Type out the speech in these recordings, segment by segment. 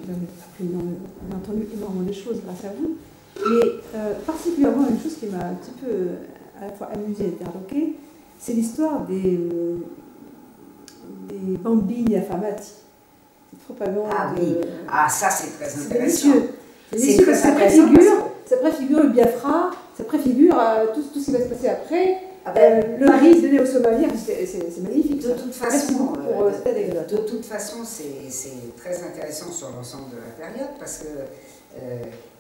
on a entendu énormément de choses grâce à vous, mais particulièrement une chose qui m'a un petit peu à la fois amusée et interloquée, c'est l'histoire des bambini affamati. Cette propagande. Ah oui, ça c'est très intéressant. C'est délicieux parce que ça préfigure le Biafra, ça préfigure tout ce qui va se passer après. Le riz donné aux Somaliens, c'est magnifique. De toute façon, pour cette anecdote. De toute façon, c'est très intéressant sur l'ensemble de la période parce que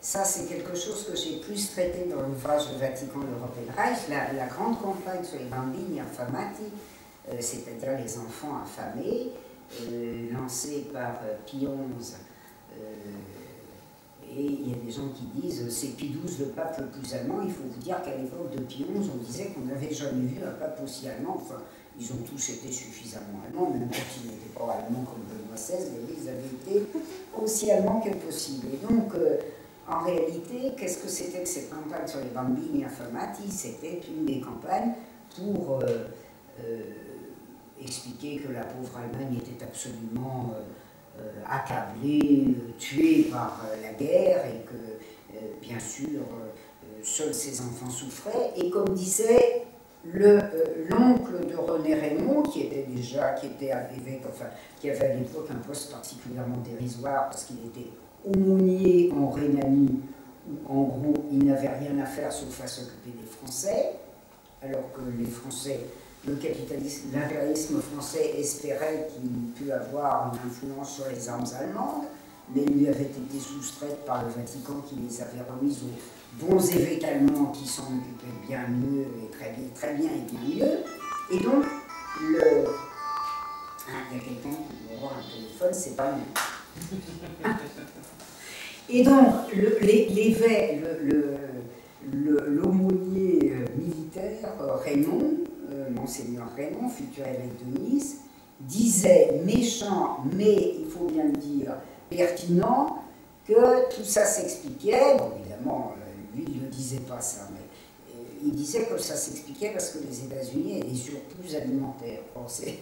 ça, c'est quelque chose que j'ai plus traité dans l'ouvrage Le Vatican, l'Europe et le Reich, la grande campagne sur les bambini affamati, c'est-à-dire les enfants affamés, lancée par Pie XI. Et il y a des gens qui disent c'est Pie XII, le pape le plus allemand. Il faut vous dire qu'à l'époque de Pie XI, on disait qu'on n'avait jamais vu un pape aussi allemand. Enfin, ils ont tous été suffisamment allemands, même quand ils n'étaient pas allemands comme Benoît XVI, mais ils avaient été aussi allemands que possible. Et donc, en réalité, qu'est-ce que c'était que cette campagne sur les bambini affamati? C'était une des campagnes pour expliquer que la pauvre Allemagne était absolument accablée, tuée par la guerre et que, bien sûr, seuls ses enfants souffraient. Et comme disait l'oncle de René Raymond, qui était évêque, enfin, qui avait à l'époque un poste particulièrement dérisoire parce qu'il était aumônier en Rhénanie, où en gros il n'avait rien à faire sauf à s'occuper des Français, alors que les Français, l'impérialisme français espérait qu'il pût avoir une influence sur les armes allemandes, mais lui avait été soustraite par le Vatican qui les avait remises aux bons évêques allemands qui s'en occupaient bien mieux, et très bien et bien mieux. Et donc, il y a quelqu'un qui va avoir un téléphone, c'est pas mieux. Et donc, l'aumônier militaire, Raymond, Monseigneur Raymond, futur évêque de Nice, disait, méchant, mais il faut bien le dire, pertinent, que tout ça s'expliquait, bon évidemment, lui il ne disait pas ça, mais il disait que ça s'expliquait parce que les États-Unis avaient des surplus alimentaires. Or, c'est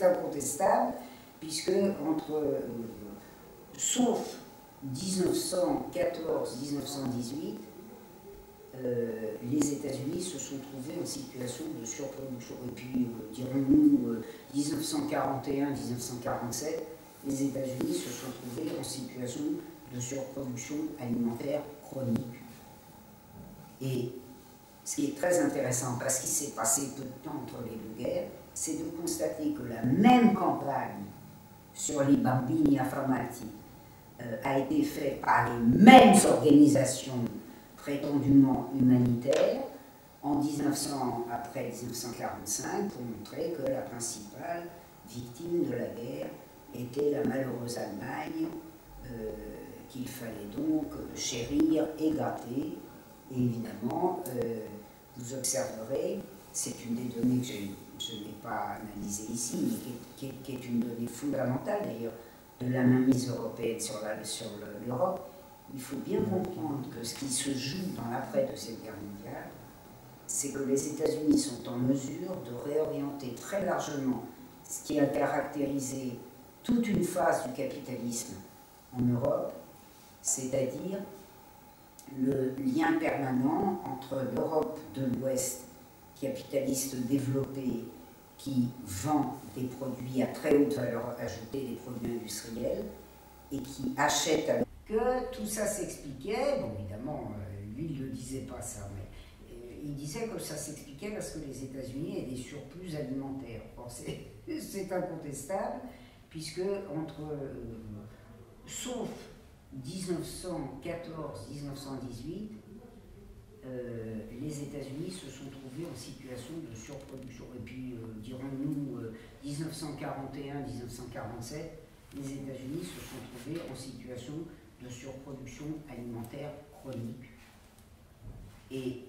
incontestable, puisque sauf 1914-1918, les États-Unis se sont trouvés en situation de surproduction. Et puis, dirons-nous, 1941-1947, les États-Unis se sont trouvés en situation de surproduction alimentaire chronique. Et ce qui est très intéressant, parce qu'il s'est passé peu de temps entre les deux guerres, c'est de constater que la même campagne sur les bambini affamati a été faite par les mêmes organisations prétendument humanitaires après 1945 pour montrer que la principale victime de la guerre était la malheureuse Allemagne qu'il fallait donc chérir et gâter. Et évidemment, vous observerez, c'est une des données que je n'ai pas analysées ici, mais qui est une donnée fondamentale d'ailleurs de la mainmise européenne sur l'Europe. Il faut bien comprendre que ce qui se joue dans l'après-Deuxième Guerre mondiale, c'est que les États-Unis sont en mesure de réorienter très largement ce qui a caractérisé toute une phase du capitalisme en Europe, c'est-à-dire le lien permanent entre l'Europe de l'Ouest, capitaliste développée, qui vend des produits à très haute valeur ajoutée, des produits industriels, et qui achète avec que tout ça s'expliquait, bon évidemment, lui il ne disait pas ça, mais il disait que ça s'expliquait parce que les États-Unis avaient des surplus alimentaires. Or, c'est incontestable, puisque sauf 1914-1918, les États-Unis se sont trouvés en situation de surproduction. Et puis, dirons-nous, 1941-1947, les États-Unis se sont trouvés en situation de surproduction alimentaire chronique. Et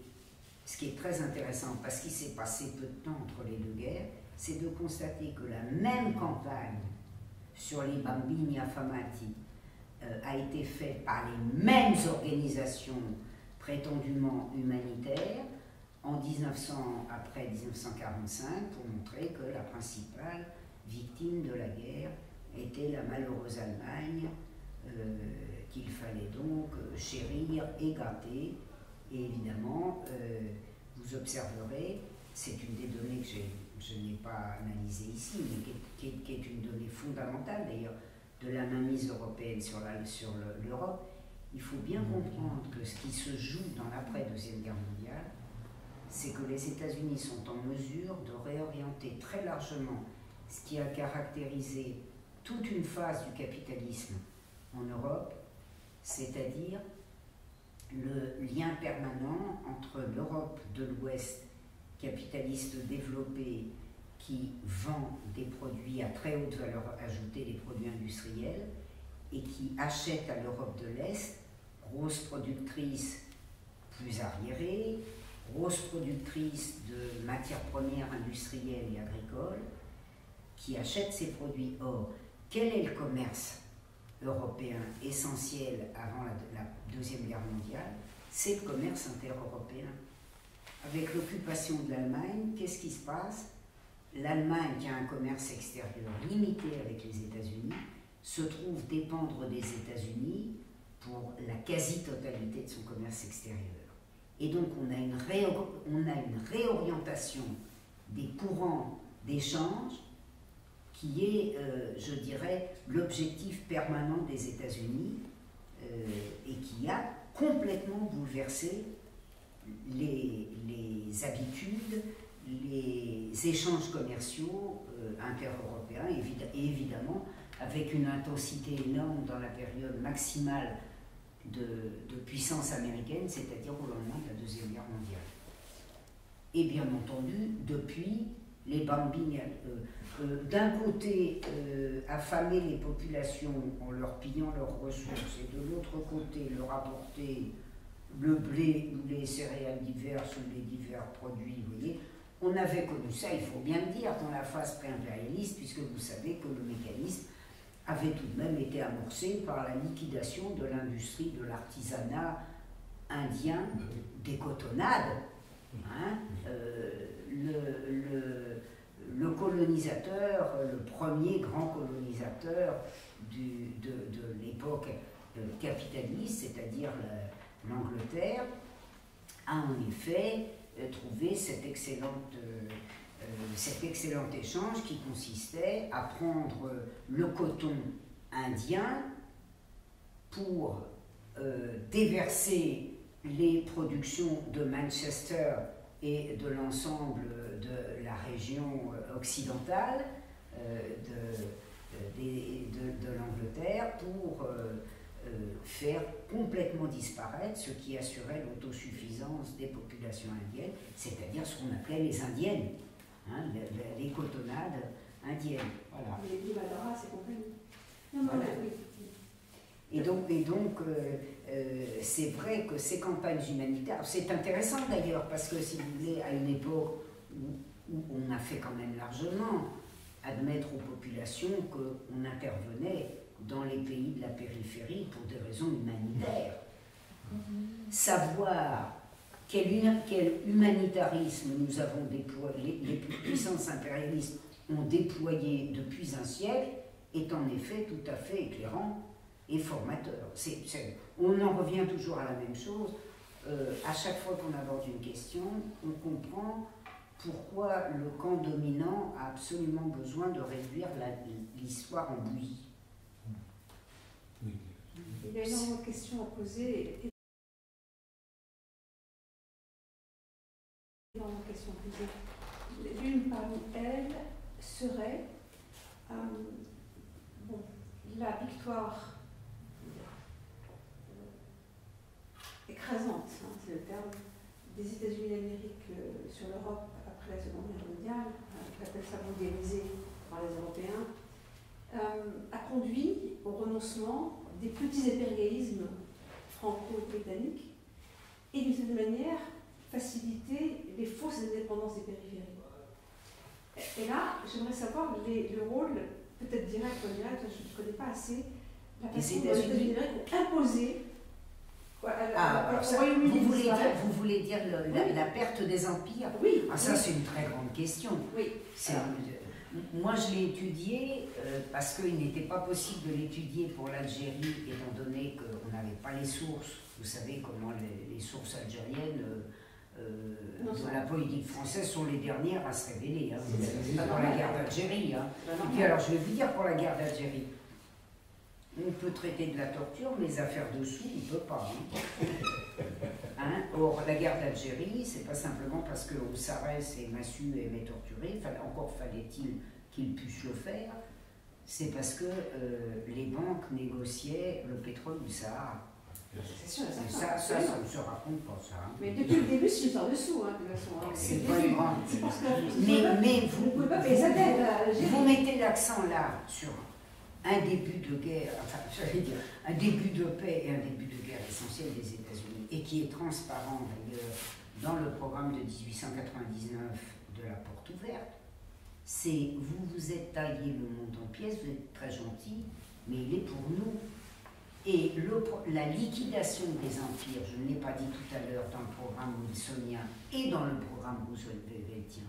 ce qui est très intéressant, parce qu'il s'est passé peu de temps entre les deux guerres, c'est de constater que la même campagne sur les bambini affamati a été faite par les mêmes organisations prétendument humanitaires après 1945 pour montrer que la principale victime de la guerre était la malheureuse Allemagne qu'il fallait donc chérir et gâter. Et évidemment, vous observerez, c'est une des données que je n'ai pas analysées ici, mais qui est une donnée fondamentale d'ailleurs de la mainmise européenne sur l'Europe. Il faut bien comprendre que ce qui se joue dans l'après-Deuxième Guerre mondiale, c'est que les États-Unis sont en mesure de réorienter très largement ce qui a caractérisé toute une phase du capitalisme en Europe, c'est-à-dire le lien permanent entre l'Europe de l'Ouest, capitaliste développée, qui vend des produits à très haute valeur ajoutée, des produits industriels, et qui achète à l'Europe de l'Est, grosse productrice plus arriérée, grosse productrice de matières premières industrielles et agricoles, qui achète ces produits. Or, quel est le commerce européen essentiel avant la Deuxième Guerre mondiale? C'est le commerce intereuropéen. Avec l'occupation de l'Allemagne, qu'est-ce qui se passe? L'Allemagne, qui a un commerce extérieur limité avec les États-Unis, se trouve dépendre des États-Unis pour la quasi-totalité de son commerce extérieur. Et donc on a une réorientation des courants d'échange qui est, je dirais, l'objectif permanent des États-Unis et qui a complètement bouleversé les habitudes, les échanges commerciaux intereuropéens, et évidemment avec une intensité énorme dans la période maximale de puissance américaine, c'est-à-dire au lendemain de la Deuxième Guerre mondiale. Et bien entendu, depuis, les bombings, d'un côté, affamer les populations en leur pillant leurs ressources, et de l'autre côté, leur apporter le blé ou les céréales diverses ou les divers produits, vous voyez. On avait connu ça, il faut bien le dire, dans la phase pré-impérialiste, puisque vous savez que le mécanisme avait tout de même été amorcé par la liquidation de l'industrie de l'artisanat indien des cotonnades. Hein, le colonisateur, le premier grand colonisateur de l'époque capitaliste, c'est-à-dire l'Angleterre, a en effet trouvé cet excellent échange qui consistait à prendre le coton indien pour déverser les productions de Manchester et de l'ensemble de la région occidentale de l'Angleterre pour faire complètement disparaître ce qui assurait l'autosuffisance des populations indiennes, c'est-à-dire ce qu'on appelait les indiennes, hein, les cotonnades indiennes. Voilà. Les Limadora, c'est compagnie. Voilà. Et donc c'est vrai que ces campagnes humanitaires, c'est intéressant d'ailleurs, parce que si vous voulez, à une époque où on a fait quand même largement admettre aux populations qu'on intervenait dans les pays de la périphérie pour des raisons humanitaires. Savoir quel humanitarisme nous avons déployé, les puissances impérialistes ont déployé depuis un siècle, est en effet tout à fait éclairant et formateur. On en revient toujours à la même chose. À chaque fois qu'on aborde une question, on comprend pourquoi le camp dominant a absolument besoin de réduire l'histoire en bouillie. Il y a énormément de questions à poser. L'une parmi elles serait la victoire écrasante, hein, c'est le terme, des États-Unis d'Amérique sur l'Europe après la Seconde Guerre mondiale, on appelle ça mondialisé par les Européens, a conduit au renoncement des petits impérialismes franco-britanniques et d'une certaine manière faciliter les fausses indépendances des périphéries. Et là, j'aimerais savoir le rôle, peut-être direct ou indirect, je ne connais pas assez, la façon dont les États-Unis d'Amérique ont imposé vous voulez dire la perte des empires? Oui. Ça, c'est une très grande question. Oui. Moi, je l'ai étudié parce qu'il n'était pas possible de l'étudier pour l'Algérie, étant donné qu'on n'avait pas les sources. Vous savez comment les sources algériennes de la politique française sont les dernières à se révéler. Hein. C'est pour la guerre d'Algérie. Hein. Et puis alors, je vais vous dire pour la guerre d'Algérie. On peut traiter de la torture, mais les affaires dessous, on ne peut pas. Hein. Hein? Or, la guerre d'Algérie, c'est pas simplement parce que Ossarès et Massu aimaient torturer, encore fallait-il qu'ils puissent le faire, c'est parce que les banques négociaient le pétrole du Sahara. C'est sûr, ça ne se raconte pas, ça. Hein. Mais depuis le début, c'est une histoire dessous, hein, de toute façon. Hein. C'est pas une grande. Mais vous ne pouvez pas payer sa dette. Vous mettez l'accent là sur un début de guerre, enfin, j'allais dire, un début de paix et un début de guerre essentiel des États-Unis, et qui est transparent d'ailleurs dans le programme de 1899 de la porte ouverte, c'est vous vous êtes taillé le monde en pièces, vous êtes très gentil, mais il est pour nous. Et la liquidation des empires, je ne l'ai pas dit tout à l'heure dans le programme wilsonien et dans le programme rooseveltien,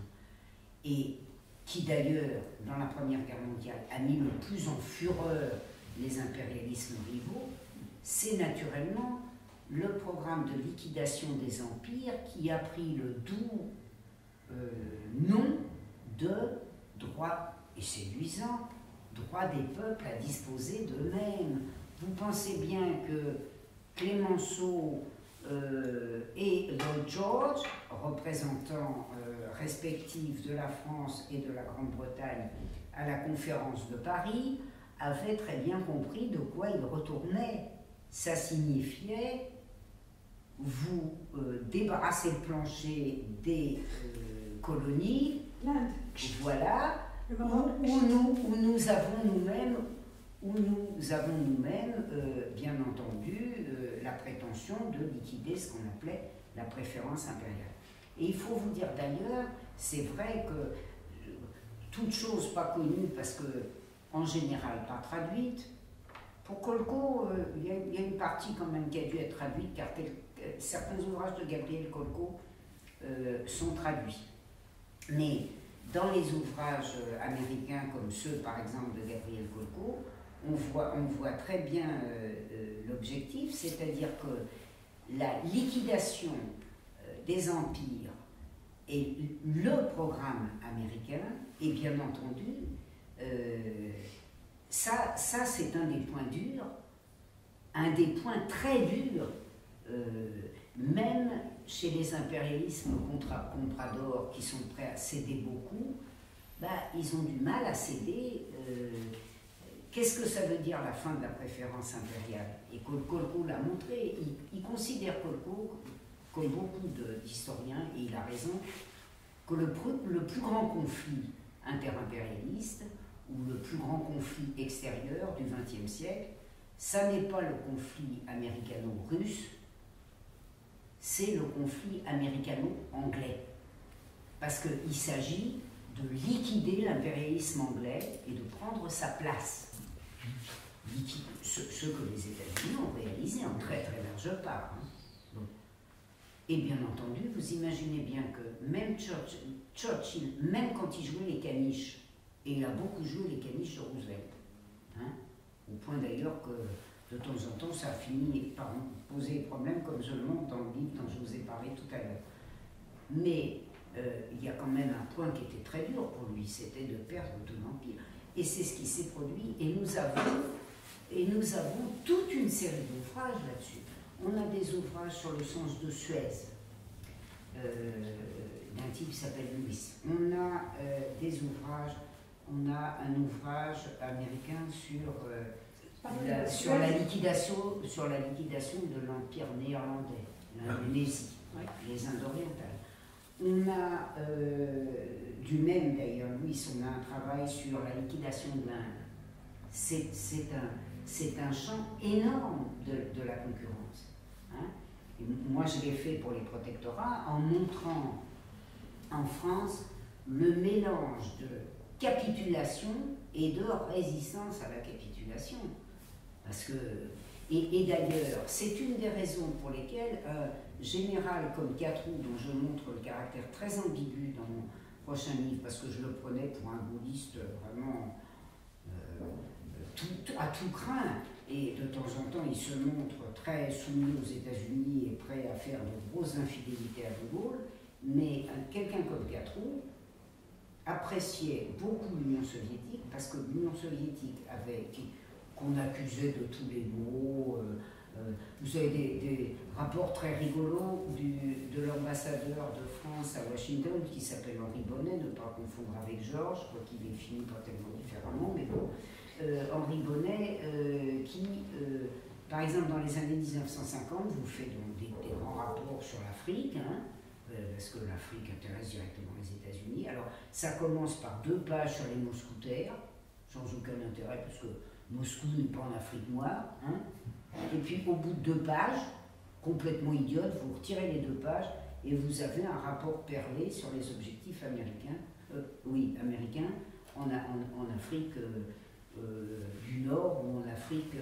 et qui d'ailleurs, dans la Première Guerre mondiale, a mis le plus en fureur les impérialismes rivaux, c'est naturellement le programme de liquidation des empires qui a pris le doux nom de droit, et séduisant, droit des peuples à disposer d'eux-mêmes. Vous pensez bien que Clemenceau et Lloyd George, représentants respectifs de la France et de la Grande-Bretagne à la conférence de Paris, avaient très bien compris de quoi ils retournaient. Ça signifiait vous débarrasser le plancher des colonies, voilà, où nous avons nous-mêmes bien entendu, la prétention de liquider ce qu'on appelait la préférence impériale. Et il faut vous dire d'ailleurs, c'est vrai que toute chose pas connue, parce que en général pas traduite, pour Colco, il y a une partie quand même qui a dû être traduite, car certains ouvrages de Gabriel Colco sont traduits. Mais dans les ouvrages américains, comme ceux par exemple de Gabriel Colco, on voit très bien l'objectif, c'est-à-dire que la liquidation des empires et le programme américain, et bien entendu, ça c'est un des points durs, un des points très durs, même chez les impérialismes compradors qui sont prêts à céder beaucoup, ils ont du mal à céder. Qu'est-ce que ça veut dire la fin de la préférence impériale? Et Colco l'a montré, il considère Colco, comme beaucoup d'historiens, et il a raison, que le plus grand conflit interimpérialiste, ou le plus grand conflit extérieur du XXe siècle, ça n'est pas le conflit américano-russe, c'est le conflit américano-anglais. Parce qu'il s'agit de liquider l'impérialisme anglais et de prendre sa place. Ce que les États-Unis ont réalisé en très très large part. Hein. Bon. Et bien entendu, vous imaginez bien que même Churchill, même quand il jouait les caniches, et il a beaucoup joué les caniches de Roosevelt, hein, au point d'ailleurs que de temps en temps ça a fini par poser problème, comme je le montre dans le livre dont je vous ai parlé tout à l'heure. Mais il y a quand même un point qui était très dur pour lui, c'était de perdre tout l'Empire. Et c'est ce qui s'est produit, et nous avons toute une série d'ouvrages là-dessus. On a des ouvrages sur le sens de Suez, d'un type qui s'appelle Lewis. On a des ouvrages, on a un ouvrage américain sur la liquidation de l'Empire néerlandais, l'Indonésie, les Indes orientales. On a, du même d'ailleurs, Louis, on a un travail sur la liquidation de l'Inde. C'est un champ énorme de la concurrence. Hein. Et moi, je l'ai fait pour les protectorats en montrant en France le mélange de capitulation et de résistance à la capitulation. Parce que, et d'ailleurs, c'est une des raisons pour lesquelles général comme Catroux, dont je montre le caractère très ambigu dans mon prochain livre, parce que je le prenais pour un gaulliste vraiment à tout craint. Et de temps en temps, il se montre très soumis aux États-Unis et prêt à faire de grosses infidélités à De Gaulle. Mais quelqu'un comme Gatroux appréciait beaucoup l'Union soviétique, parce que l'Union soviétique qu'on accusait de tous les maux. Vous avez des rapports très rigolos de l'ambassadeur de France à Washington, qui s'appelle Henri Bonnet, ne pas confondre avec Georges, je crois qu'il est fini pas tellement différemment, mais bon. Henri Bonnet, qui, par exemple, dans les années 1950, vous fait donc des grands rapports sur l'Afrique, hein, parce que l'Afrique intéresse directement les États-Unis. Alors, ça commence par 2 pages sur les mousquetaires, sans aucun intérêt, parce que Moscou n'est pas en Afrique noire. Hein. Et puis, au bout de 2 pages, complètement idiote, vous retirez les 2 pages et vous avez un rapport perlé sur les objectifs américains, américains en Afrique du Nord ou en Afrique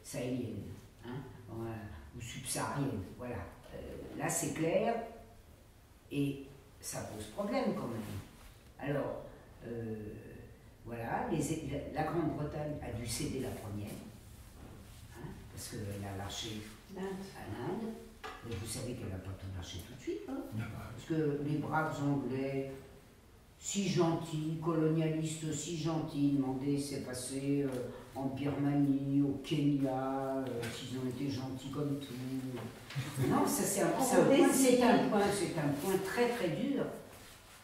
sahélienne, hein, ou subsaharienne. Voilà. Là, c'est clair et ça pose problème quand même. Alors, voilà, la Grande-Bretagne a dû céder la première, hein, parce qu'elle a lâché à l'Inde. Mais vous savez qu'elle n'a pas tout lâché tout de suite, hein, parce que les braves Anglais, si gentils, colonialistes si gentils, demandaient c'est passé en Birmanie, au Kenya, s'ils ont été gentils comme tout. Non, ça c'est un point très très dur.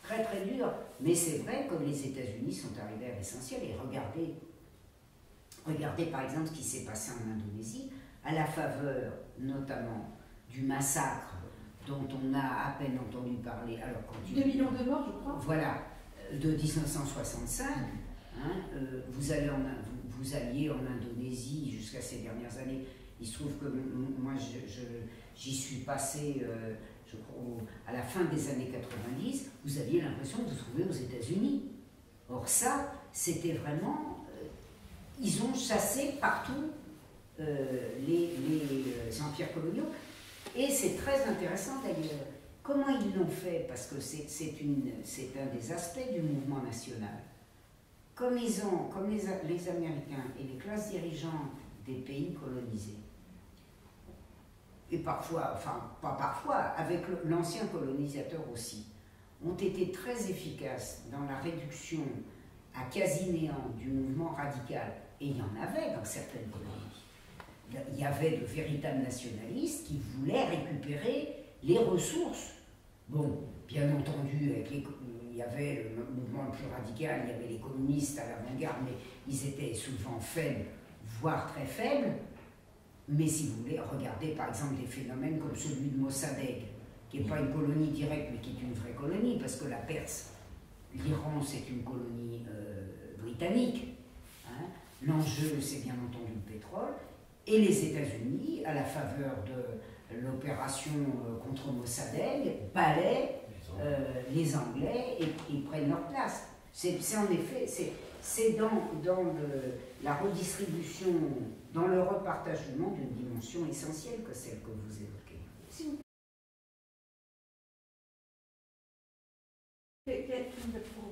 Très très dur, mais c'est vrai que les États-Unis sont arrivés à l'essentiel. Et regardez par exemple ce qui s'est passé en Indonésie, à la faveur notamment du massacre dont on a à peine entendu parler. Alors, 2 millions de morts, je crois. Voilà, de 1965. Hein, vous alliez en Indonésie jusqu'à ces dernières années. Il se trouve que moi, j'y suis passé. Je crois, à la fin des années 90, vous aviez l'impression de vous trouver aux États-Unis. Or ça, c'était vraiment... ils ont chassé partout les empires coloniaux. Et c'est très intéressant d'ailleurs. Comment ils l'ont fait? Parce que c'est un des aspects du mouvement national. Comme les Américains et les classes dirigeantes des pays colonisés, et parfois, enfin pas parfois, avec l'ancien colonisateur aussi, ont été très efficaces dans la réduction à quasi-néant du mouvement radical. Et il y en avait dans certaines colonies. Il y avait de véritables nationalistes qui voulaient récupérer les ressources. Bon, bien entendu, il y avait le mouvement le plus radical, il y avait les communistes à l'avant-garde, mais ils étaient souvent faibles, voire très faibles. Mais si vous voulez, regardez par exemple des phénomènes comme celui de Mossadegh, qui n'est pas une colonie directe, mais qui est une vraie colonie, parce que la Perse, l'Iran, c'est une colonie britannique. Hein. L'enjeu, c'est bien entendu le pétrole. Et les États-Unis, à la faveur de l'opération contre Mossadegh, balaient les Anglais et ils prennent leur place. C'est en effet, c'est dans la redistribution, dans le repartage du monde, une dimension essentielle que celle que vous évoquez.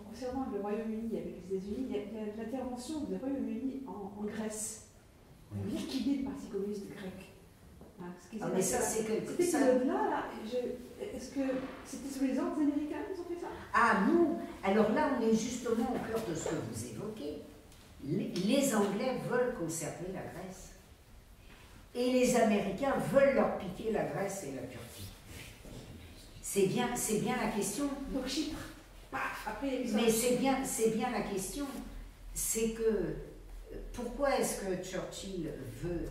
Concernant le Royaume-Uni avec les États-Unis, il y a l'intervention du Royaume-Uni en Grèce, Oui. liquider le Parti communiste grec. Hein, mais ça, c'est quelque chose. Là, est-ce que c'était sous les ordres américains qu'ils ont fait ça? Ah non. Alors là, on est justement au cœur de ce que vous évoquez. Les Anglais veulent conserver la Grèce. Et les Américains veulent leur piquer la Grèce et la Turquie. C'est bien la question. Donc Chypre. Après, mais c'est bien la question. C'est que pourquoi est-ce que Churchill veut...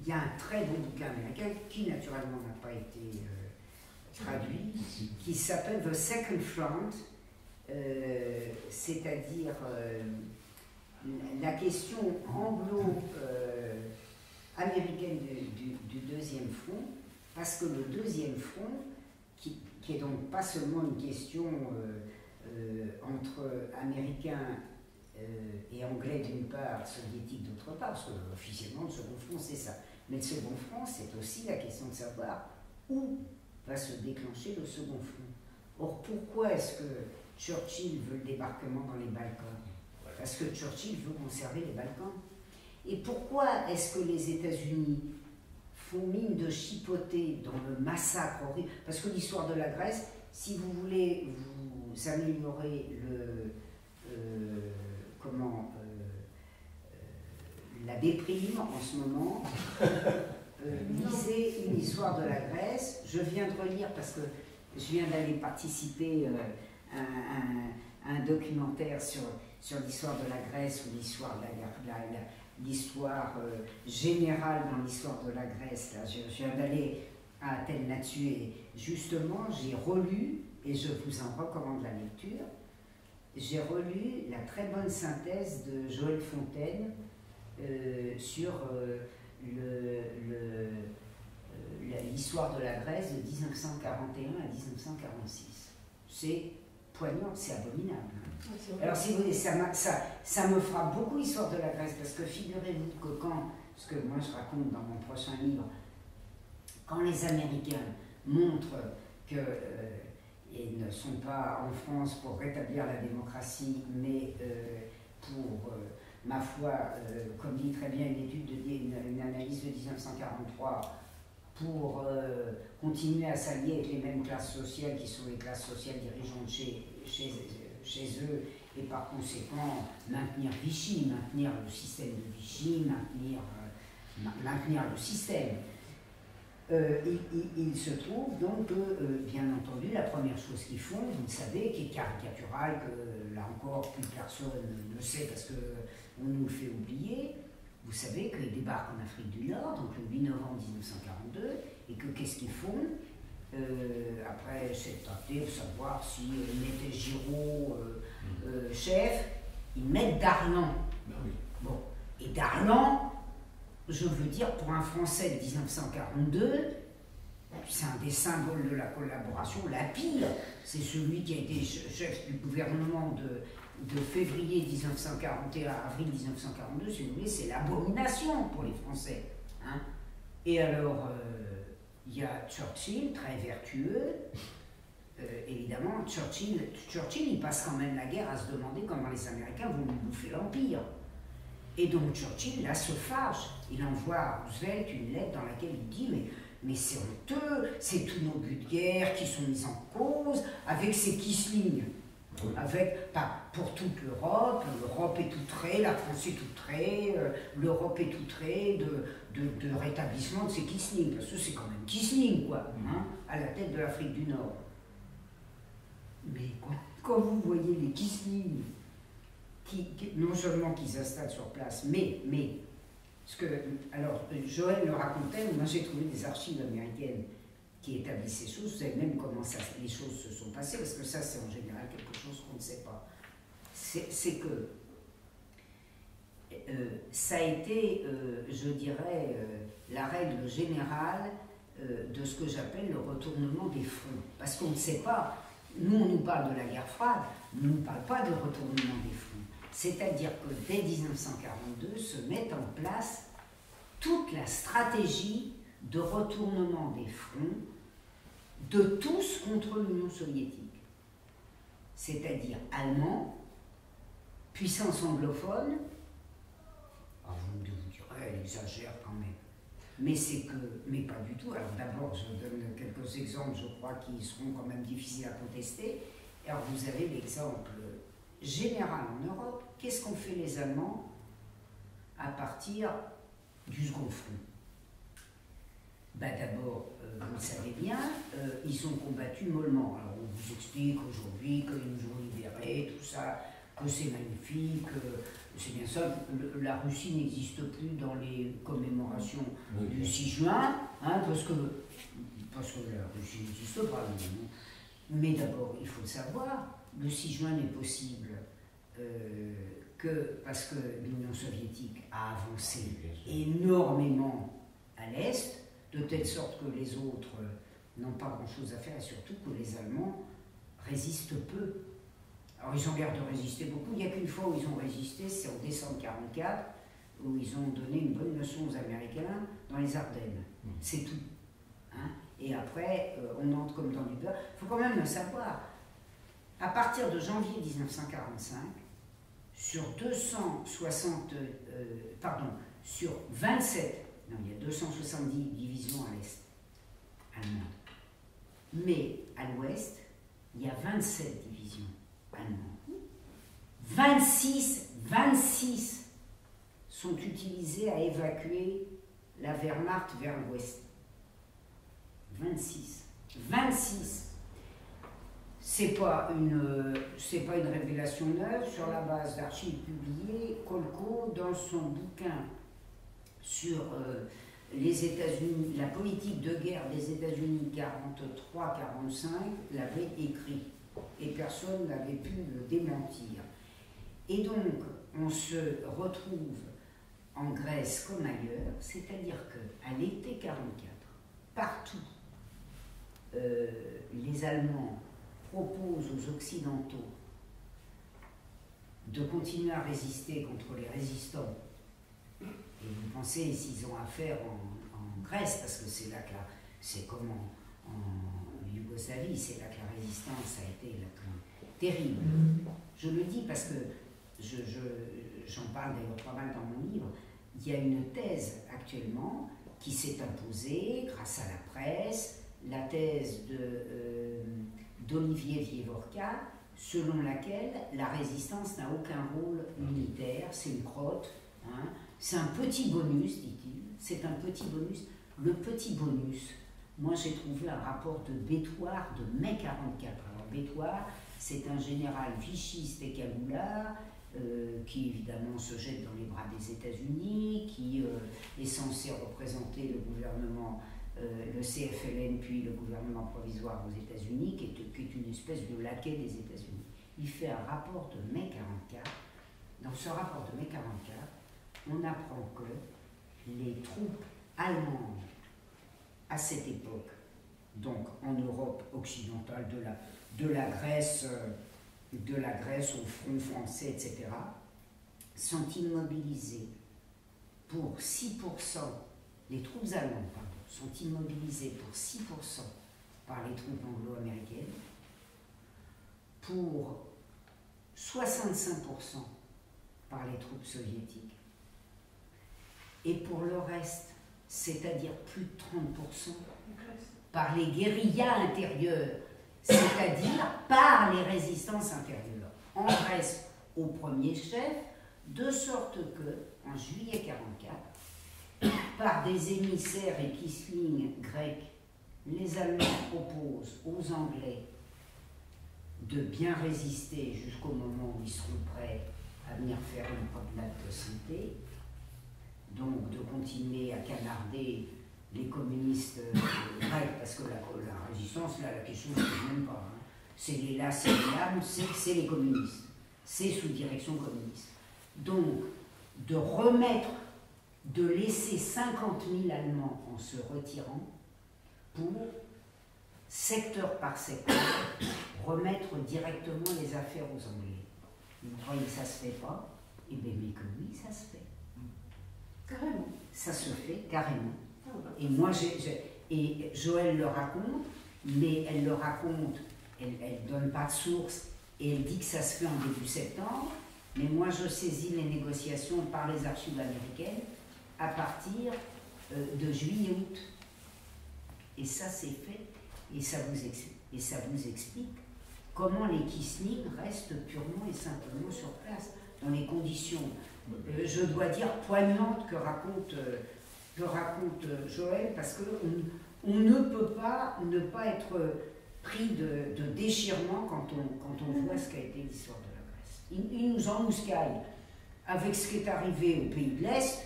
Il y a un très bon bouquin américain qui naturellement n'a pas été traduit, qui s'appelle The Second Front, c'est-à-dire la question anglo-américaine du deuxième front, parce que le deuxième front, qui est donc pas seulement une question entre Américains et Anglais d'une part, Soviétiques d'autre part, parce que officiellement le second front c'est ça. Mais le second front, c'est aussi la question de savoir où va se déclencher le second front. Or, pourquoi est-ce que Churchill veut le débarquement dans les Balkans? Parce que Churchill veut conserver les Balkans. Et pourquoi est-ce que les États-Unis font mine de chipoter dans le massacre horrible? Parce que l'histoire de la Grèce, si vous voulez vous améliorer la déprime en ce moment, lisez une histoire de la Grèce. Je viens de relire, parce que je viens d'aller participer à un documentaire sur l'histoire de la Grèce, ou l'histoire de l'histoire générale dans l'histoire de la Grèce. Là, je viens d'aller à Athènes là-dessus, et justement, j'ai relu, et je vous en recommande la lecture, j'ai relu la très bonne synthèse de Joël Fontaine sur l'histoire de la Grèce de 1941 à 1946. C'est poignant, c'est abominable. Alors si vous voulez, ça me frappe beaucoup l'histoire de la Grèce, parce que figurez-vous que ce que moi je raconte dans mon prochain livre, quand les Américains montrent qu'ils ne sont pas en France pour rétablir la démocratie, mais pour, ma foi, comme dit très bien une étude, une analyse de 1943, pour continuer à s'allier avec les mêmes classes sociales qui sont les classes sociales dirigeantes chez eux, et par conséquent maintenir Vichy, maintenir le système de Vichy, maintenir le système. Il se trouve donc que, bien entendu, la première chose qu'ils font, vous le savez, qui est caricaturale, que là encore plus personne ne sait parce qu'on nous le fait oublier, vous savez qu'ils débarquent en Afrique du Nord, donc le 8 novembre 1942, et que qu'est-ce qu'ils font? Après cette tenté de savoir si mettait Giraud chef, ils mettent Darlan. Ben oui. Bon, et Darlan, je veux dire, pour un Français de 1942, c'est un des symboles de la collaboration, la pire. C'est celui qui a été chef du gouvernement de février 1941 à avril 1942, si vous voulez, c'est l'abomination pour les Français. Hein. Et alors, il y a Churchill, très vertueux. Évidemment, Churchill, il passe quand même la guerre à se demander comment les Américains vont nous bouffer l'Empire. Et donc Churchill, là, se fâche. Il envoie à Roosevelt une lettre dans laquelle il dit mais c'est honteux, c'est tous nos buts de guerre qui sont mis en cause, avec ces Quisling. Pour toute l'Europe, l'Europe est outrée, la France est outrée, l'Europe est outrée de rétablissement de ces Quisling, parce que c'est quand même Quisling, quoi, hein, à la tête de l'Afrique du Nord. Mais quand vous voyez les Quisling, non seulement qui s'installent sur place, alors Joël le racontait, moi j'ai trouvé des archives américaines qui établissent ces choses, vous savez même comment les choses se sont passées, parce que ça c'est en général quelque chose qu'on ne sait pas. C'est que ça a été, je dirais, la règle générale de ce que j'appelle le retournement des fronts. Parce qu'on ne sait pas, nous on nous parle de la guerre froide, on ne nous parle pas de retournement des fronts. C'est-à-dire que dès 1942 se met en place toute la stratégie de retournement des fronts de tous contre l'Union soviétique. C'est-à-dire allemands, puissance anglophone, vous me direz, elle exagère quand même. Mais pas du tout. Alors d'abord, je donne quelques exemples, je crois, qui seront quand même difficiles à contester. Alors vous avez l'exemple général en Europe. Qu'est-ce qu'ont fait les Allemands à partir du second front? D'abord, vous le savez bien, ils ont combattu mollement. Alors on vous explique aujourd'hui qu'ils nous ont libérés, tout ça, que c'est magnifique, c'est bien ça, la Russie n'existe plus dans les commémorations du 6 juin, hein, parce que la Russie n'existe pas. Mais d'abord, il faut le savoir, le 6 juin n'est possible que parce que l'Union soviétique a avancé énormément à l'Est, de telle sorte que les autres n'ont pas grand-chose à faire, et surtout que les Allemands résistent peu. Alors ils ont l'air de résister beaucoup, il n'y a qu'une fois où ils ont résisté, c'est en décembre 1944, où ils ont donné une bonne leçon aux Américains dans les Ardennes. C'est tout. Hein. Et après, on entre comme dans du beurre. Il faut quand même le savoir. À partir de janvier 1945, sur 27, non, il y a 270 divisions à l'est allemandes, mais à l'ouest, il y a 27 divisions allemandes. 26 sont utilisées à évacuer la Wehrmacht vers l'ouest. 26. C'est pas une révélation neuve sur la base d'archives publiées. Kolko, dans son bouquin sur les États-Unis, la politique de guerre des États-Unis 43-45, l'avait écrit et personne n'avait pu le démentir. Et donc, on se retrouve en Grèce comme ailleurs, c'est-à-dire qu'à l'été 44, partout, les Allemands proposent aux Occidentaux de continuer à résister contre les résistants. Et vous pensez s'ils ont affaire en Grèce, parce que c'est là que c'est comme en Yougoslavie, c'est là que la résistance a été la plus terrible. Je le dis parce que j'en parle d'ailleurs pas mal dans mon livre. Il y a une thèse actuellement qui s'est imposée grâce à la presse, la thèse d'Olivier Vievorka, selon laquelle la résistance n'a aucun rôle militaire, c'est une crotte, hein, c'est un petit bonus, dit-il, c'est un petit bonus. Le petit bonus, moi j'ai trouvé un rapport de Bétoir de mai 44. Alors Bétoir, c'est un général vichiste et cagoulard, qui évidemment se jette dans les bras des États-Unis, qui est censé représenter le gouvernement, le CFLN, puis le gouvernement provisoire aux États-Unis, qui est une espèce de laquais des États-Unis. Il fait un rapport de mai 44. Dans ce rapport de mai 44, on apprend que les troupes allemandes à cette époque, donc en Europe occidentale, de la Grèce au front français, etc., sont immobilisées pour 6%, les troupes allemandes, pardon, sont immobilisées pour 6% par les troupes anglo-américaines, pour 65% par les troupes soviétiques, et pour le reste, c'est-à-dire plus de 30%, par les guérillas intérieures, c'est-à-dire par les résistances intérieures, en Grèce au premier chef, de sorte que, en juillet 44, par des émissaires et kisling grecs, les Allemands proposent aux Anglais de bien résister jusqu'au moment où ils seront prêts à venir faire une promenade de santé, donc de continuer à canarder les communistes grecs, parce que la résistance, là, la question ne se pose même pas. Hein. C'est les là, c'est les là, c'est les communistes. C'est sous direction communiste. Donc, de laisser 50 000 Allemands en se retirant pour, secteur par secteur, remettre directement les affaires aux Anglais. Vous croyez que ça se fait pas? Eh bien, mais que oui, ça se fait. Carrément. Ça se fait carrément. Et moi, et Joëlle le raconte, mais elle le raconte, elle ne donne pas de source, et elle dit que ça se fait en début septembre, mais moi je saisis les négociations par les archives américaines à partir de juillet-août. Et ça c'est fait, et ça vous explique comment les Kisling restent purement et simplement sur place, dans les conditions, je dois dire, poignantes que raconte Joëlle, parce qu'on ne peut pas ne pas être pris de déchirement quand on voit ce qu'a été l'histoire de la Grèce. Il nous embuscaille avec ce qui est arrivé au pays de l'Est,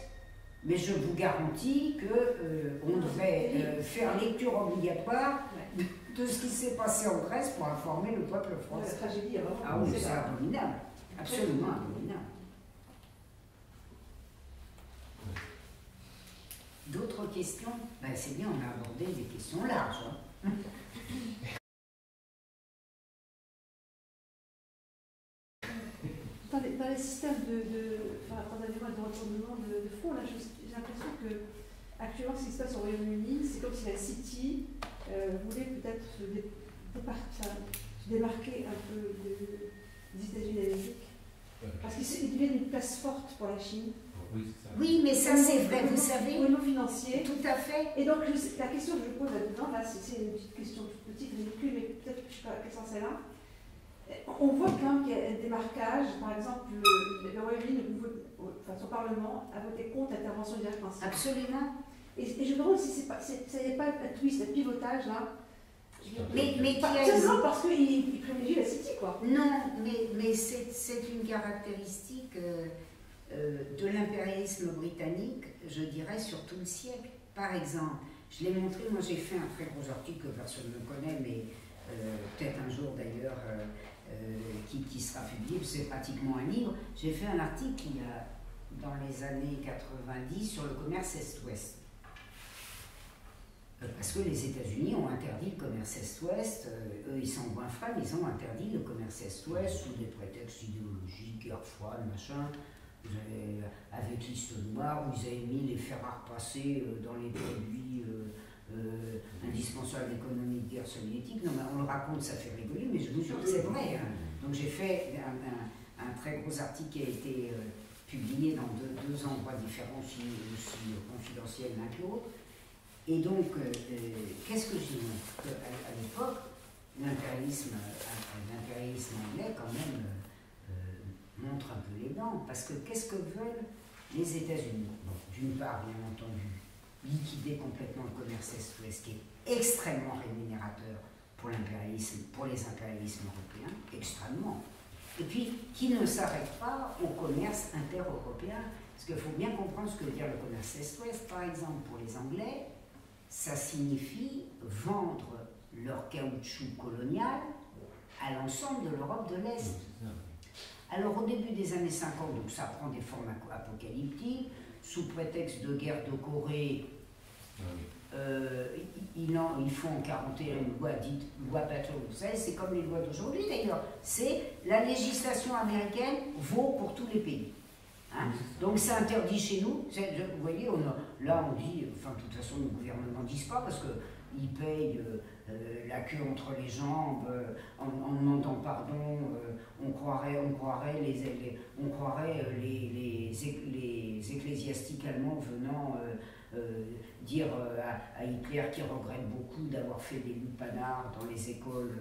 mais je vous garantis qu'on devrait faire lecture obligatoire de ce qui s'est passé en Grèce pour informer le peuple français. La tragédie, ah oui, c'est abominable, absolument abominable. D'autres questions? Ben, c'est bien, on a abordé des questions larges. Hein. Dans les systèmes pardonnez-moi, de retournement de fonds, là, j'ai l'impression que actuellement, ce qui se passe au Royaume-Uni, c'est comme si la City voulait peut-être se démarquer un peu des États-Unis d'Amérique. Parce qu'ils deviennent une place forte pour la Chine. Oui, c'est ça. Oui, mais ça c'est vrai, vous savez. Au niveau financier. Tout à fait. Et donc la question que je pose là-dedans, là, c'est une petite question toute petite, ridicule, mais peut-être que je ne sais pas à quel sens elle a. On voit quand même qu'il y a des marquages. Par exemple, le Royaume-Uni, son Parlement a voté contre l'intervention directe en Syrie. Absolument. Et je me demande si ça n'est pas un twist, un pivotage là. Mais qui a simplement parce qu'il privilégie la City, quoi. Non, mais c'est une caractéristique de l'impérialisme britannique, je dirais, sur tout le siècle. Par exemple, je l'ai montré, moi j'ai fait un très gros article que personne ne connaît, mais peut-être un jour d'ailleurs qui sera publié, c'est pratiquement un livre. J'ai fait un article il y a, dans les années 90 sur le commerce Est-Ouest. Parce que les États-Unis ont interdit le commerce Est-Ouest, eux ils sont goinfrés, mais ils ont interdit le commerce Est-Ouest sous des prétextes idéologiques, guerre froide, machin. Avec liste noire, où ils avaient mis les fers à repasser dans les produits indispensables à l'économie de guerre soviétique. Non, mais on le raconte, ça fait rigoler, mais je vous jure que c'est vrai. Hein. Donc j'ai fait un très gros article qui a été publié dans deux endroits différents, aussi confidentiels l'un que l'autre. Et donc, qu'est-ce que je dis? À l'époque, l'impérialisme anglais, quand même, montre un peu les dents. Parce que qu'est-ce que veulent les États-Unis? Bon, d'une part, bien entendu, liquider complètement le commerce Est-Ouest, qui est extrêmement rémunérateur pour l'impérialisme, pour les impérialismes européens, extrêmement. Et puis, qui ne s'arrête pas au commerce inter-européen. Parce qu'il faut bien comprendre ce que veut dire le commerce Est-Ouest. Par exemple, pour les Anglais, ça signifie vendre leur caoutchouc colonial à l'ensemble de l'Europe de l'Est. Alors au début des années 50, donc ça prend des formes apocalyptiques, sous prétexte de guerre de Corée, ils font en 41 une loi dite loi Battle, vous savez, c'est comme les lois d'aujourd'hui d'ailleurs, c'est la législation américaine vaut pour tous les pays. Hein? Donc c'est interdit chez nous, vous voyez, là on dit, enfin de toute façon le gouvernement ne dit pas parce qu'ils payent la queue entre les jambes en demandant pardon, on croirait les ecclésiastiques allemands venant dire à Hitler qu'il regrette beaucoup d'avoir fait des lupanards dans les écoles,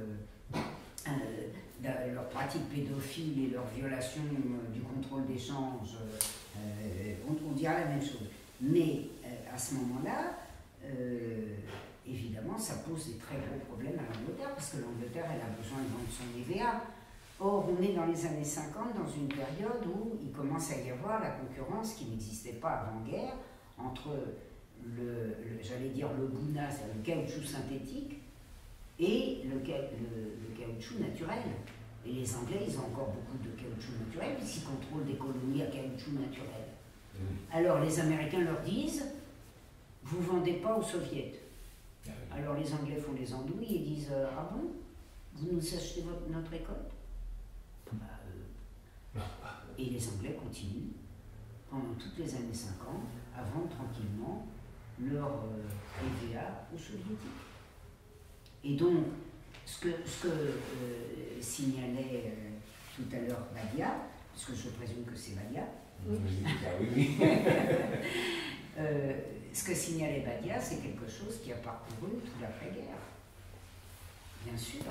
leurs pratiques pédophiles et leur violation du contrôle d'échange, on dira la même chose. Mais à ce moment-là, évidemment, ça pose des très gros problèmes à l'Angleterre, parce que l'Angleterre, elle a besoin de vendre son EVA. Or, on est dans les années 50, dans une période où il commence à y avoir la concurrence qui n'existait pas avant-guerre entre j'allais dire le bouna, c'est-à-dire le caoutchouc synthétique, et le caoutchouc naturel. Et les Anglais, ils ont encore beaucoup de caoutchouc naturel, puisqu'ils contrôlent des colonies à caoutchouc naturel. Alors, les Américains leur disent, vous ne vendez pas aux Soviets. Alors les Anglais font les andouilles et disent ah bon, vous nous achetez notre récolte? Et les Anglais continuent pendant toutes les années 50 à vendre tranquillement leur EVA aux Soviétiques. Et donc ce que signalait tout à l'heure Badia, puisque je présume que c'est Badia, oui. ce que signalait Badia, c'est quelque chose qui a parcouru toute l'après-guerre, bien sûr.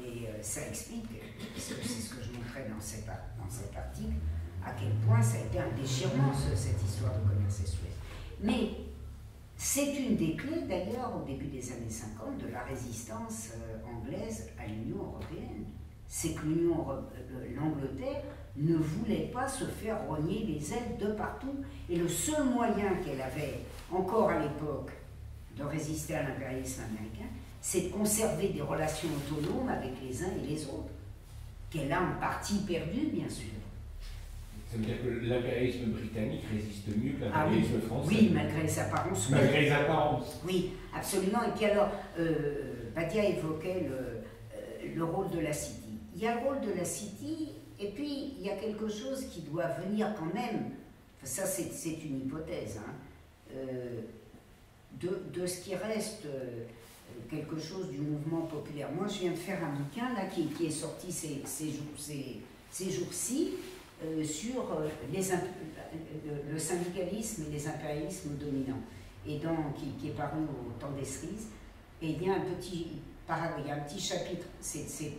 Et ça explique, c'est ce que je montrais dans cet article, à quel point ça a été un déchirement, cette histoire de commerce Est-Ouest. Mais c'est une des clés, d'ailleurs, au début des années 50, de la résistance anglaise à l'Union européenne. C'est que l'Angleterre ne voulait pas se faire rogner les ailes de partout. Et le seul moyen qu'elle avait, encore à l'époque, de résister à l'impérialisme américain, c'est de conserver des relations autonomes avec les uns et les autres, qu'elle a en partie perdu, bien sûr. Ça veut dire que l'impérialisme britannique résiste mieux que l'impérialisme français. Oui, malgré les apparences. Malgré les apparences. Oui, absolument. Et puis alors, Badia évoquait le rôle de la City. Il y a le rôle de la City, et puis il y a quelque chose qui doit venir quand même, ça c'est une hypothèse, hein, de ce qui reste quelque chose du mouvement populaire. Moi, je viens de faire un bouquin là, qui est sorti ces jours-ci sur le syndicalisme et les impérialismes dominants, et qui est paru au temps des cerises. Et il y a un petit chapitre, c'est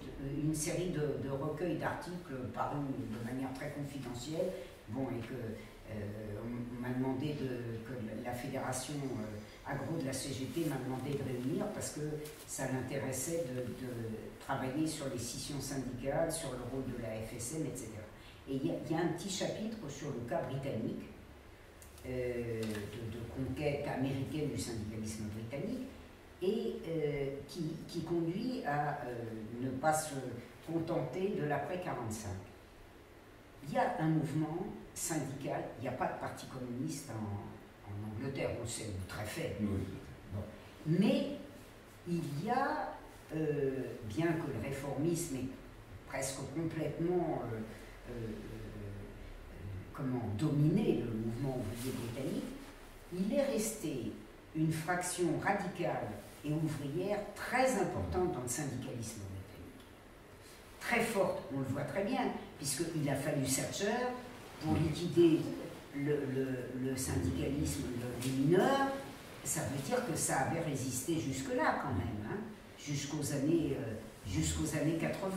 une série de recueils d'articles parus de manière très confidentielle, bon, et que on m'a demandé que la fédération agro de la CGT m'a demandé de réunir parce que ça l'intéressait de travailler sur les scissions syndicales, sur le rôle de la FSM, etc. Et il y a un petit chapitre sur le cas britannique, de conquête américaine du syndicalisme britannique, et qui conduit à ne pas se contenter de l'après-45. Il y a un mouvement syndical, il n'y a pas de parti communiste en Angleterre, on sait, très faible. Oui. Bon. Mais il y a, bien que le réformisme ait presque complètement dominé le mouvement ouvrier britannique, il est resté une fraction radicale et ouvrière très importante dans le syndicalisme britannique. Très forte, on le voit très bien, puisqu'il a fallu Thatcher pour liquider le syndicalisme des mineurs. Ça veut dire que ça avait résisté jusque-là quand même, hein, jusqu'aux années 80.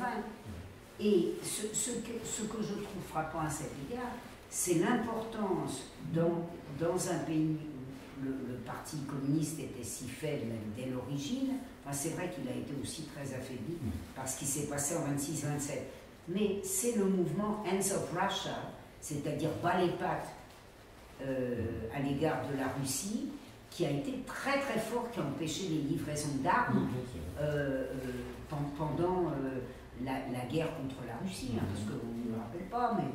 Et ce que je trouve frappant à cet égard, c'est l'importance dans un pays où le parti communiste était si faible dès l'origine. Enfin, c'est vrai qu'il a été aussi très affaibli par ce qui s'est passé en 26-27. Mais c'est le mouvement Hands of Russia, c'est-à-dire bas les pattes à l'égard de la Russie, qui a été très très fort, qui a empêché les livraisons d'armes pendant la guerre contre la Russie, hein, parce qu'on ne le rappelle pas, mais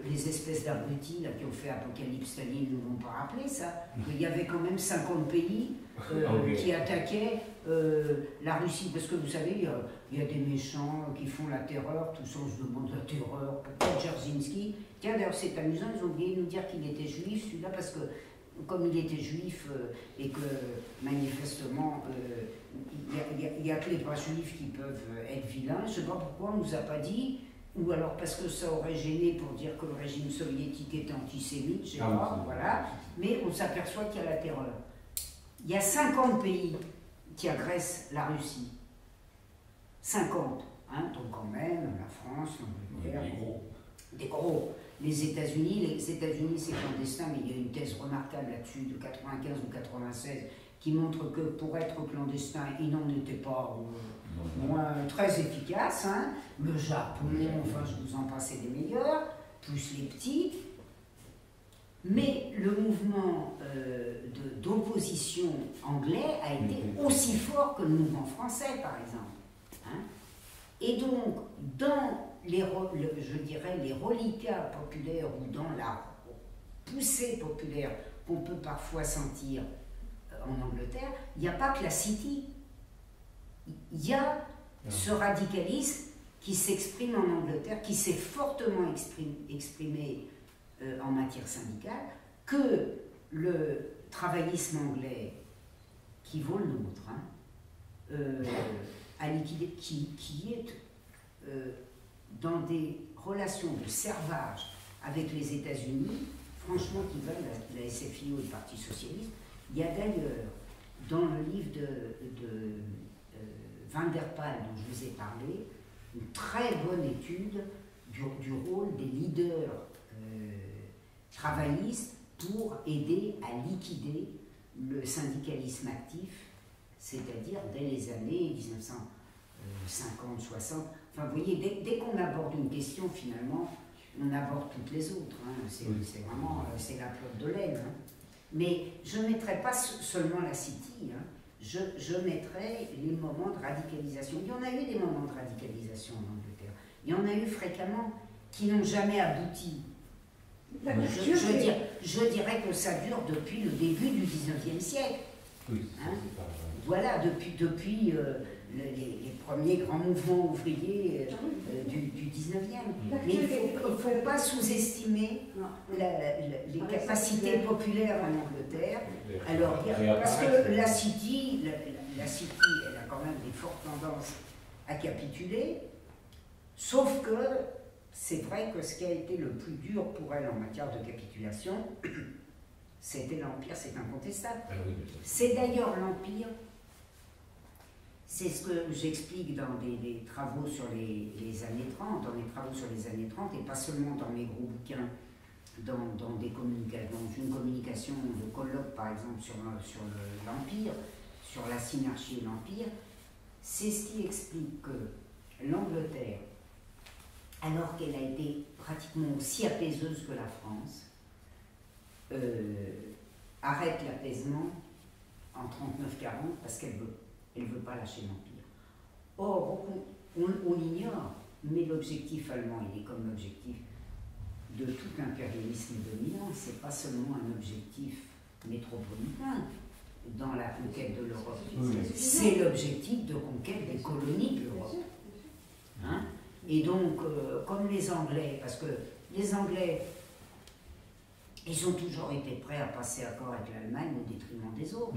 les espèces d'abrutis qui ont fait Apocalypse Staline ne l'ont pas rappelé, ça. Il y avait quand même 50 pays qui attaquaient la Russie, parce que vous savez, il y a des méchants qui font la terreur, tout ça, on se demande la terreur, pourquoi Dzerzhinsky. Tiens, d'ailleurs, c'est amusant, ils ont oublié de nous dire qu'il était juif, celui-là, parce que comme il était juif et que manifestement il n'y a que les pas juifs qui peuvent être vilains, je ne sais pas pourquoi on ne nous a pas dit, ou alors parce que ça aurait gêné pour dire que le régime soviétique était antisémite, je ne sais pas, voilà, mais on s'aperçoit qu'il y a la terreur. Il y a 50 pays qui agressent la Russie. 50, hein, donc quand même, la France, l'Angleterre, des gros. Les États-Unis, c'est clandestin, mais il y a une thèse remarquable là-dessus de 95 ou 96 qui montre que pour être clandestin, il n'en était pas moins très efficace. Hein. Le Japon, enfin je vous en passais des meilleurs, plus les petits. Mais le mouvement d'opposition anglais a été aussi fort que le mouvement français, par exemple. Hein. Et donc, dans je dirais les reliquats populaires ou dans la poussée populaire qu'on peut parfois sentir en Angleterre, il n'y a pas que la City. Il y a ce radicalisme qui s'exprime en Angleterre, qui s'est fortement exprimé en matière syndicale, que le travaillisme anglais, qui vaut le nôtre, hein, a liquidé, qui est dans des relations de servage avec les États-Unis, franchement, qui veulent la SFIO et le Parti Socialiste. Il y a d'ailleurs, dans le livre de Van der Pal, dont je vous ai parlé, une très bonne étude du rôle des leaders travaillistes pour aider à liquider le syndicalisme actif, c'est-à-dire dès les années 1950-60. Enfin, vous voyez, dès qu'on aborde une question, finalement, on aborde toutes les autres. Hein. C'est vraiment c'est la pelote de laine. Hein. Mais je ne mettrai pas seulement la City. Hein. Je mettrai les moments de radicalisation. Il y en a eu des moments de radicalisation en Angleterre. Il y en a eu fréquemment qui n'ont jamais abouti. Je dirais que ça dure depuis le début du 19e siècle. Oui, hein. Voilà, depuis les premiers grands mouvements ouvriers du 19e. Mais il ne faut pas sous-estimer les capacités populaires en Angleterre. Alors, parce que la City, la City, elle a quand même des fortes tendances à capituler, sauf que c'est vrai que ce qui a été le plus dur pour elle en matière de capitulation, c'était l'Empire, c'est incontestable. Ah oui, C'est d'ailleurs l'Empire, c'est ce que j'explique dans des travaux sur les années 30, dans mes travaux sur les années 30, et pas seulement dans mes gros bouquins, dans une communication de colloque, par exemple, sur l'Empire, sur la synarchie de l'Empire. C'est ce qui explique que l'Angleterre, alors qu'elle a été pratiquement aussi apaiseuse que la France, arrête l'apaisement en 39-40 parce qu'elle veut pas lâcher l'Empire. Or, on l'ignore, mais l'objectif allemand, il est comme l'objectif de tout impérialisme dominant. C'est pas seulement un objectif métropolitain dans la conquête de l'Europe, c'est l'objectif de conquête des colonies de l'Europe. Hein? Et donc, comme les Anglais, parce que les Anglais, ils ont toujours été prêts à passer accord avec l'Allemagne au détriment des autres.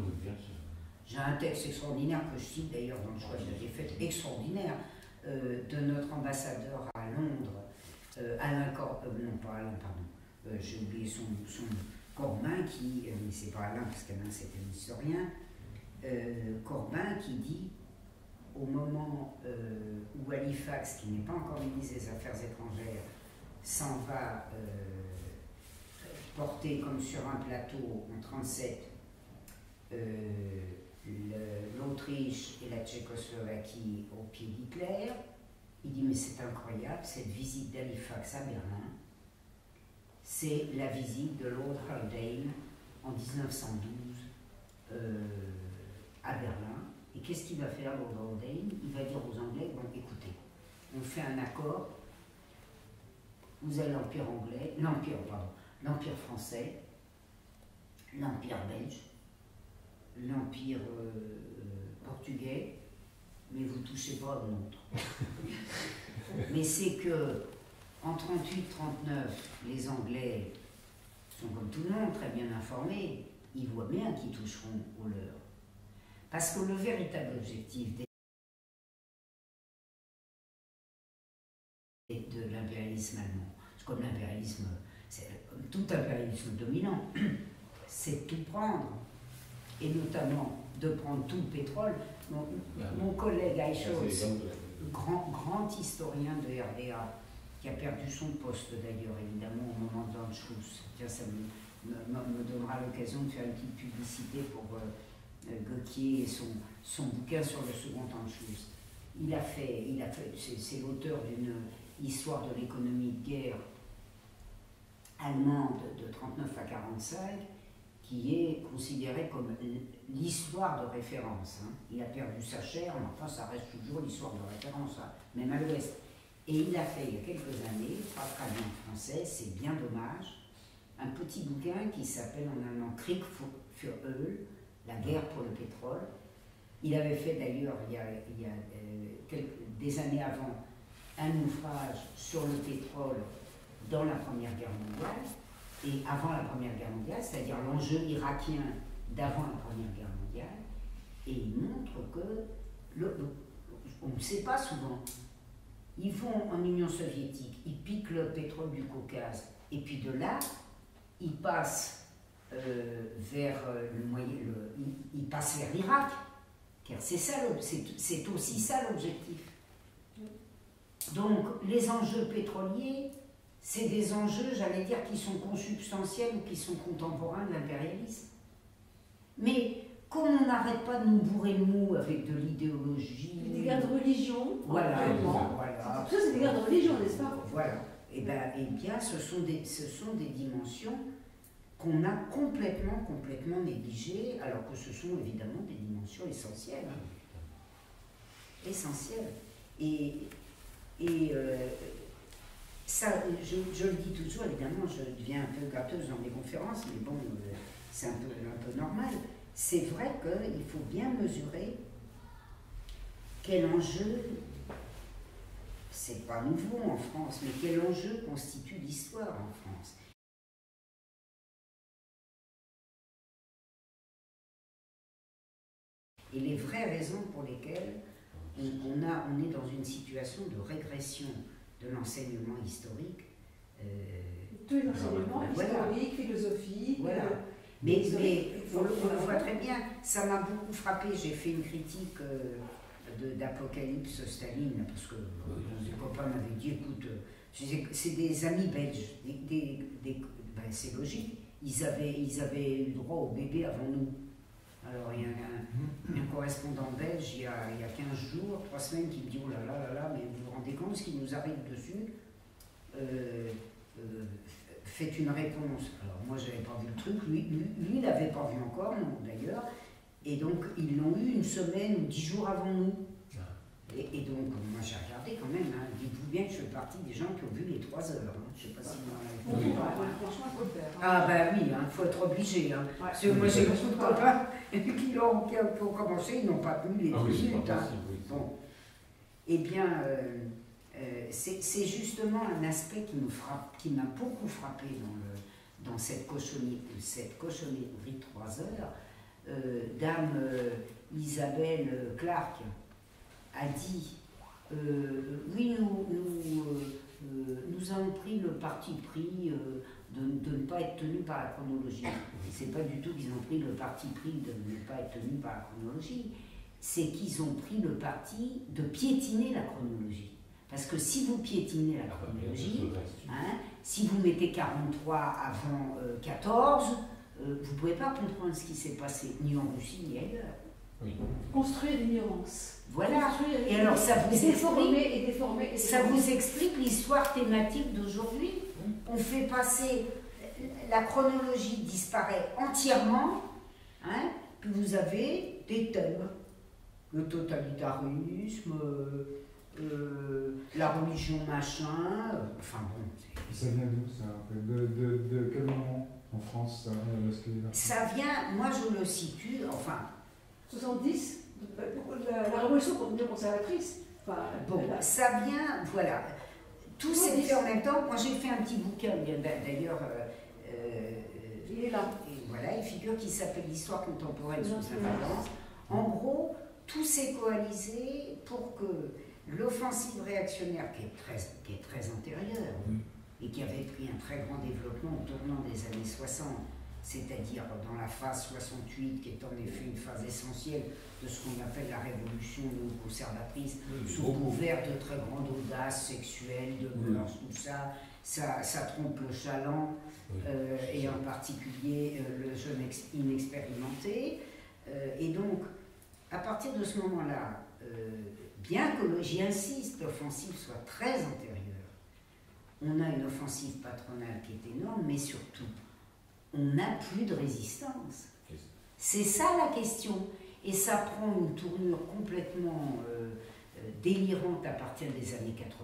J'ai un texte extraordinaire que je cite d'ailleurs dans le choix de la défaite, extraordinaire, de notre ambassadeur à Londres, Alain Corbin, non pas Alain, pardon, j'ai oublié son Corbin, mais c'est pas Alain parce qu'Alain c'était un historien, Corbin qui dit, au moment où Halifax, qui n'est pas encore ministre des Affaires étrangères, s'en va porter comme sur un plateau en 1937 l'Autriche et la Tchécoslovaquie au pied d'Hitler, il dit mais c'est incroyable, cette visite d'Halifax à Berlin, c'est la visite de Lord Haldane en 1912 à Berlin. Et qu'est-ce qu'il va faire, Lord Haldane? Il va dire aux Anglais, bon écoutez, on fait un accord, vous avez l'Empire français, l'Empire belge, l'Empire portugais, mais vous ne touchez pas au nôtre. Mais c'est que en 38-39, les Anglais sont comme tout le monde très bien informés, ils voient bien qu'ils toucheront au leur. Parce que le véritable objectif de l'impérialisme allemand, c'est comme l'impérialisme, comme tout impérialisme dominant, c'est de tout prendre, et notamment de prendre tout le pétrole. Mon collègue Eichholz, grand historien de RDA, qui a perdu son poste d'ailleurs, évidemment, au moment de l'Anschluss. Tiens, ça me donnera l'occasion de faire une petite publicité pour Gautier et son bouquin sur le second Anschluss. C'est l'auteur d'une histoire de l'économie de guerre allemande de 1939 à 1945, qui est considérée comme l'histoire de référence. Hein. Il a perdu sa chair, mais enfin ça reste toujours l'histoire de référence, hein, même à l'Ouest. Et il a fait il y a quelques années, pas très bien en français, c'est bien dommage, un petit bouquin qui s'appelle en allemand Krieg für Öl, la guerre pour le pétrole. Il avait fait d'ailleurs, il y a des années avant, un ouvrage sur le pétrole dans la Première Guerre mondiale, et avant la Première Guerre mondiale, c'est-à-dire l'enjeu irakien d'avant la Première Guerre mondiale, et il montre que, on ne sait pas souvent, ils vont en Union soviétique, ils piquent le pétrole du Caucase, et puis de là, ils passent vers ils passent vers l'Irak, car c'est aussi ça l'objectif. Donc les enjeux pétroliers, c'est des enjeux, j'allais dire, qui sont consubstantiels ou qui sont contemporains de l'impérialisme. Mais comme on n'arrête pas de nous bourrer le mou avec de l'idéologie... Des guerres de religion. Voilà. Ça, c'est des guerres de religion, n'est-ce pas? Voilà. Eh bien, ce sont des dimensions qu'on a complètement négligées, alors que ce sont évidemment des dimensions essentielles. Essentielles. Et ça, je le dis toujours, évidemment, je deviens un peu gâteuse dans mes conférences, mais bon, c'est un peu normal. C'est vrai qu'il faut bien mesurer quel enjeu, c'est pas nouveau en France, mais quel enjeu constitue l'histoire en France. et les vraies raisons pour lesquelles on est dans une situation de régression de l'enseignement historique. Tous les enseignements, historique, philosophie. Voilà. Mais on le voit très bien, ça m'a beaucoup frappé. J'ai fait une critique d'Apocalypse Staline, parce que des copains m'avaient dit, écoute, c'est des amis belges, ben, c'est logique, ils avaient eu le droit au bébé avant nous. Alors il y a un correspondant belge, il y a 15 jours, 3 semaines, qui me dit, oh là là là là, mais vous vous rendez compte ce qui nous arrive dessus, faites une réponse. Alors moi j'avais pas vu le truc, lui l'avait pas vu encore, non d'ailleurs, et donc ils l'ont eu une semaine ou 10 jours avant nous. Et donc moi j'ai regardé quand même, hein. Dites-vous bien que je fais partie des gens qui ont vu les 3 heures, hein. Je sais pas si vous en avez vu. Franchement, il faut le faire. Ah bah oui, il faut être obligé. Hein. Ouais. Parce que moi j'ai beaucoup de copains qui ont commencé, ils n'ont pas tenu les 10 minutes. Hein. Bon. Eh bien, c'est justement un aspect qui m'a beaucoup frappé dans cette cochonnerie de 3 heures. Dame Isabelle Clark a dit oui, nous avons pris le parti pris de ne pas être tenus par la chronologie. C'est pas du tout qu'ils ont pris le parti pris de ne pas être tenus par la chronologie, c'est qu'ils ont pris le parti de piétiner la chronologie. Parce que si vous piétinez la chronologie, hein, si vous mettez 43 avant 14, vous ne pouvez pas comprendre ce qui s'est passé, ni en Russie, ni ailleurs. Oui. Construire l'ignorance. Voilà. Et alors ça vous explique l'histoire thématique d'aujourd'hui. On fait passer, la chronologie disparaît entièrement, hein, puis vous avez des thèmes, le totalitarisme, la religion machin, enfin bon. Ça vient d'où ça? De quel moment en France ça vient, moi je le situe, enfin. 70, la révolution conservatrice. Enfin, bon, ça vient, voilà. Tout s'est fait en même temps. Moi j'ai fait un petit bouquin, d'ailleurs. Il est là. Et voilà, il figure qui s'appelle L'histoire contemporaine sous influence. En gros, tout s'est coalisé pour que l'offensive réactionnaire, qui est très antérieure, et qui avait pris un très grand développement au tournant des années 60, c'est-à-dire dans la phase 68, qui est en effet une phase essentielle de ce qu'on appelle la révolution conservatrice, sous couvert de très grande audace sexuelle, de mœurs, tout ça, ça trompe le chaland, et en particulier le jeune inexpérimenté. Et donc, à partir de ce moment-là, bien que, j'y insiste, l'offensive soit très antérieure, on a une offensive patronale qui est énorme, mais surtout, on n'a plus de résistance. C'est ça la question. Et ça prend une tournure complètement délirante à partir des années 80.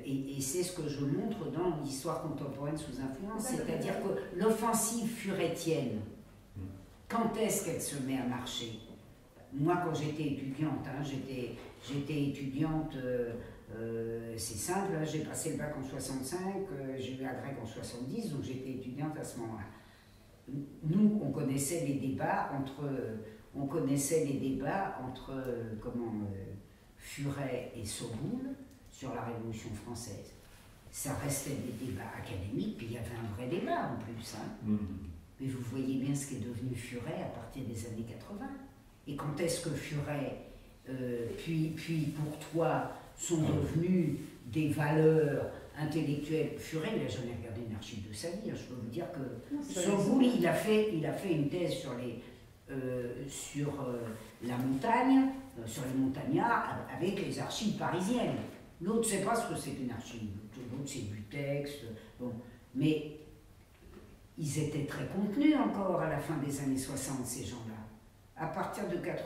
Et c'est ce que je montre dans l'histoire contemporaine sous influence. C'est-à-dire que l'offensive furettienne, quand est-ce qu'elle se met à marcher? Moi, quand j'étais étudiante, hein, j'étais étudiante... c'est simple, hein, j'ai passé le bac en 65, j'ai eu la grecque en 70, donc j'étais étudiante à ce moment-là. Nous, on connaissait les débats entre Furet et Soboul sur la Révolution française. Ça restait des débats académiques, puis il y avait un vrai débat en plus. Hein. Mais vous voyez bien ce qu'est devenu Furet à partir des années 80. Et quand est-ce que Furet, puis Courtois, sont devenus des valeurs intellectuelles. Furet, il n'a jamais regardé une archive de sa vie. Je peux vous dire que Soboul, il a fait une thèse sur la montagne, sur les montagnards, avec les archives parisiennes. L'autre ne sait pas ce que c'est qu'une archive. L'autre, c'est du texte. Bon. Mais ils étaient très contenus encore à la fin des années 60, ces gens-là. À partir de 80,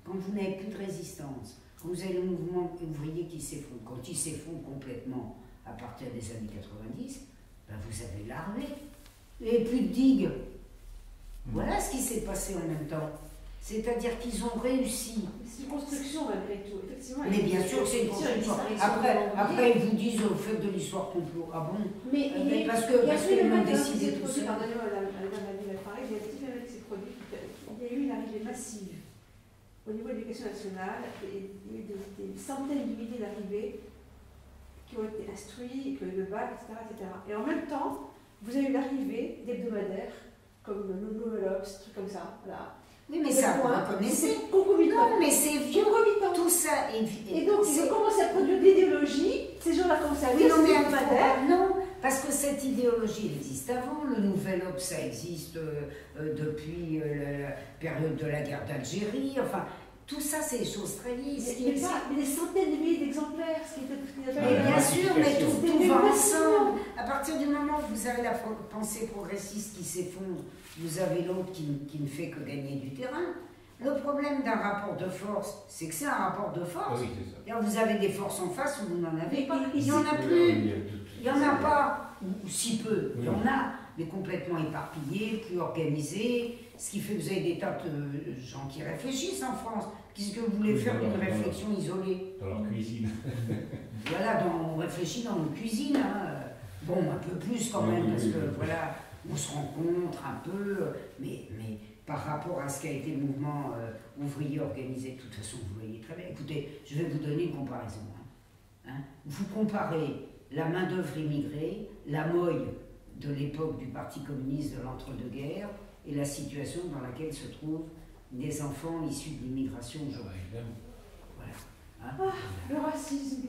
quand vous n'avez plus de résistance, quand vous avez le mouvement ouvrier qui s'effondre, quand il s'effondre complètement à partir des années 90, ben vous avez l'armée. Et plus de digues. Voilà ce qui s'est passé en même temps. C'est-à-dire qu'ils ont réussi. C'est une construction malgré tout, effectivement. Mais bien sûr que c'est une construction. Après, ils vous disent au fait de l'histoire complot. Ah bon? Mais parce qu'ils ont décidé tout ça. Pardonnez-moi, la dame a parlé, il y a avec ces produits, il y a eu une arrivée massive au niveau de l'éducation nationale, il y a eu des centaines de milliers d'arrivées qui ont été instruits, que le bac, etc., etc. Et en même temps, vous avez eu l'arrivée d'hebdomadaires, comme le Nouvel Obs, trucs comme ça, voilà. Oui, mais ça, vous reconnaissez. C'est concomitant. Non, mais c'est vieux. Concomitant. Tout ça est... Et donc, ils ont commencé à produire de l'idéologie, ces gens-là commencent à Oui, dire non, mais c'est hebdomadaire. non, parce que cette idéologie elle existe avant. Le Nouvel Obs, ça existe depuis la période de la guerre d'Algérie. Enfin, tout ça, c'est des choses très lisses. Mais des centaines de milliers d'exemplaires, ce qui était Mais bien sûr, mais tout va ensemble. ensemble. À partir du moment où vous avez la pensée progressiste qui s'effondre, vous avez l'autre qui ne fait que gagner du terrain. Le problème d'un rapport de force, c'est que c'est un rapport de force. Oui, c'est ça. Vous avez des forces en face ou vous n'en avez pas. Il n'y en a Oui, plus. il Il n'y en a pas, ou si peu, il y Oui. en a, mais complètement éparpillés, plus organisés, ce qui fait que vous avez des tas de gens qui réfléchissent en France. Qu'est-ce que vous voulez Oui, faire d'une dans leur- réflexion isolée? Dans leur cuisine. Voilà, on réfléchit dans nos cuisines, hein. Bon, un peu plus quand même, Oui, parce oui, que oui. voilà, on se rencontre un peu, mais par rapport à ce qu'a été le mouvement ouvrier organisé, de toute façon, vous voyez très bien. Écoutez, je vais vous donner une comparaison. Hein. Vous comparez la main-d'œuvre immigrée, la moille de l'époque du Parti communiste de l'entre-deux-guerres, et la situation dans laquelle se trouvent des enfants issus de l'immigration aujourd'hui. Évidemment. Voilà. Hein. Le racisme.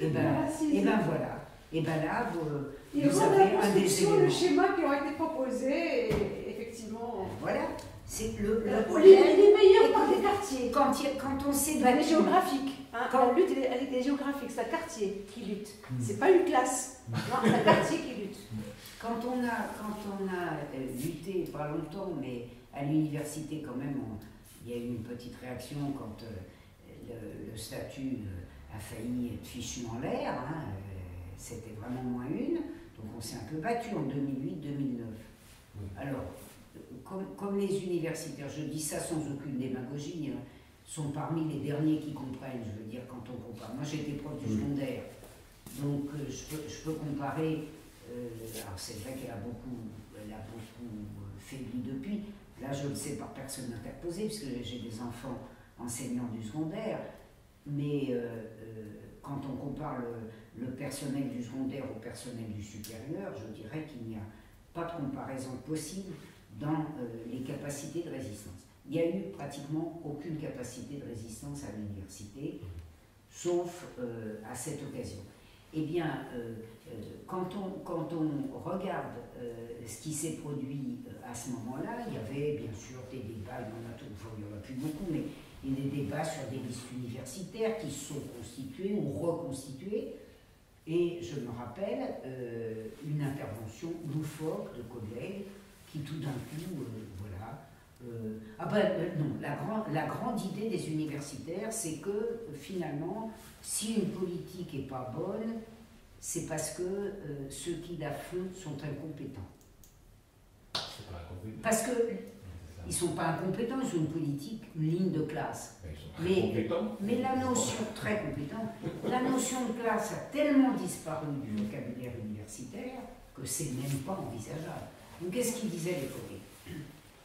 Et ben voilà. Et ben là, Et vous voilà avez la un des construction, le éléments. schéma qui ont été proposés, et effectivement, Voilà. C'est le les problème. meilleurs par Écoutez, les quartiers. Quand on sait Elle est battu, géographique. Hein. Quand- La lutte, elle est géographique. C'est un quartier qui lutte. Mm. C'est pas une classe. Non, c'est un quartier qui lutte. quand on a lutté, pas longtemps, mais à l'université quand même, il y a eu une petite réaction quand le statut a failli être fichu en l'air. Hein, c'était vraiment moins une. Donc on s'est un peu battu en 2008-2009. Oui. Alors, comme les universitaires, je dis ça sans aucune démagogie, hein, sont parmi les derniers qui comprennent, je veux dire, quand on compare. Moi j'étais prof du secondaire, donc je peux comparer. Alors c'est vrai qu'elle a beaucoup faibli depuis. Là je le sais par personne interposée, puisque j'ai des enfants enseignants du secondaire, mais quand on compare le personnel du secondaire au personnel du supérieur, je dirais qu'il n'y a pas de comparaison possible dans les capacités de résistance. Il n'y a eu pratiquement aucune capacité de résistance à l'université, sauf à cette occasion. Eh bien, quand on regarde ce qui s'est produit à ce moment-là, il y avait bien sûr des débats, il n'y en a plus beaucoup, mais il y a des débats sur des listes universitaires qui se sont constituées ou reconstituées. Et je me rappelle une intervention loufoque de collègues qui tout d'un coup, non, la grande idée des universitaires, c'est que finalement, si une politique n'est pas bonne, c'est parce que ceux qui la font sont incompétents. C'est pas incompétent. Parce qu'ils C'est ne ça. sont pas incompétents, ils ont une politique, une ligne de classe. Ils sont très compétents. Mais la notion, très compétente, la notion de classe a tellement disparu du vocabulaire universitaire que c'est même pas envisageable. Donc qu'est-ce qu'ils disaient les collègues?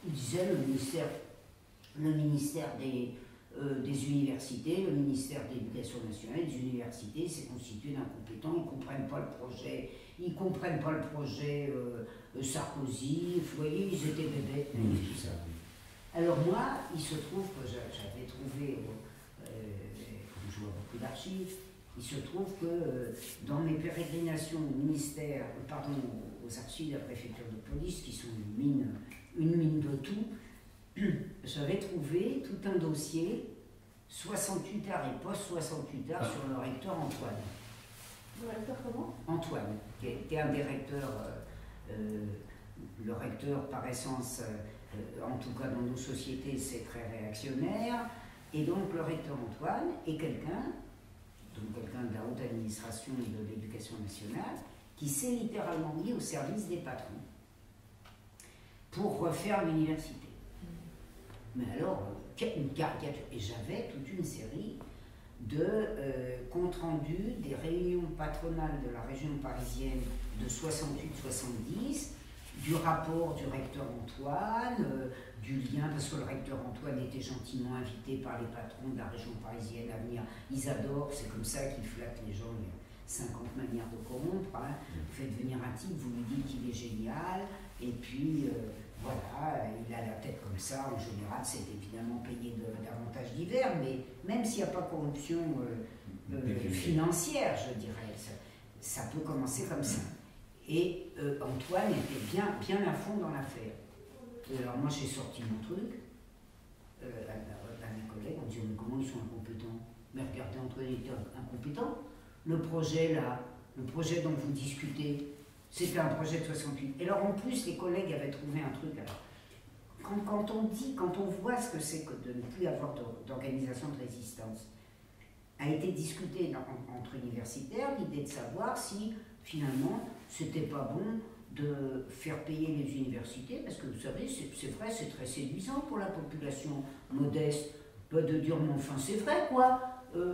Ils disaient le ministère des universités, le ministère de l'Éducation nationale, des universités, c'est constitué d'incompétents, ils ne comprennent pas le projet Sarkozy, vous voyez, ils étaient bébêtes, tout ça. Alors moi, il se trouve que j'avais trouvé, comme je vois beaucoup d'archives, il se trouve que dans mes pérégrinations aux archives de la préfecture de police, qui sont une mine de tout, j'avais trouvé tout un dossier 68 heures et post-68 heures sur le recteur Antoine. Le recteur comment? Antoine, qui était un des recteurs, le recteur par essence, en tout cas dans nos sociétés, c'est très réactionnaire, et donc le recteur Antoine est quelqu'un de la haute administration et de l'éducation nationale, qui s'est littéralement mis au service des patrons pour refaire l'université. Mais alors, une caricature. Et j'avais toute une série de comptes rendus des réunions patronales de la région parisienne de 68-70, du rapport du recteur Antoine, du lien, parce que le recteur Antoine était gentiment invité par les patrons de la région parisienne à venir. Ils adorent, c'est comme ça qu'ils flattent les gens, il y a 50 manières de corrompre. Hein. Vous faites venir un type, vous lui dites qu'il est génial, et puis voilà, il a la tête comme ça. En général, c'est évidemment payé d'avantages divers, mais même s'il n'y a pas corruption financière, je dirais, ça peut commencer comme ça. Et Antoine était bien à fond dans l'affaire. Alors moi j'ai sorti mon truc à mes collègues en disant mais comment ils sont incompétents? Mais regardez, Antoine était incompétent. Le projet là, le projet dont vous discutez, c'était un projet de 68. Et alors en plus les collègues avaient trouvé un truc. Alors quand on voit ce que c'est que de ne plus avoir d'organisation de résistance, a été discuté entre universitaires l'idée de savoir si finalement c'était pas bon de faire payer les universités, parce que vous savez, c'est vrai, c'est très séduisant pour la population modeste, pas de dire, mais enfin c'est vrai quoi,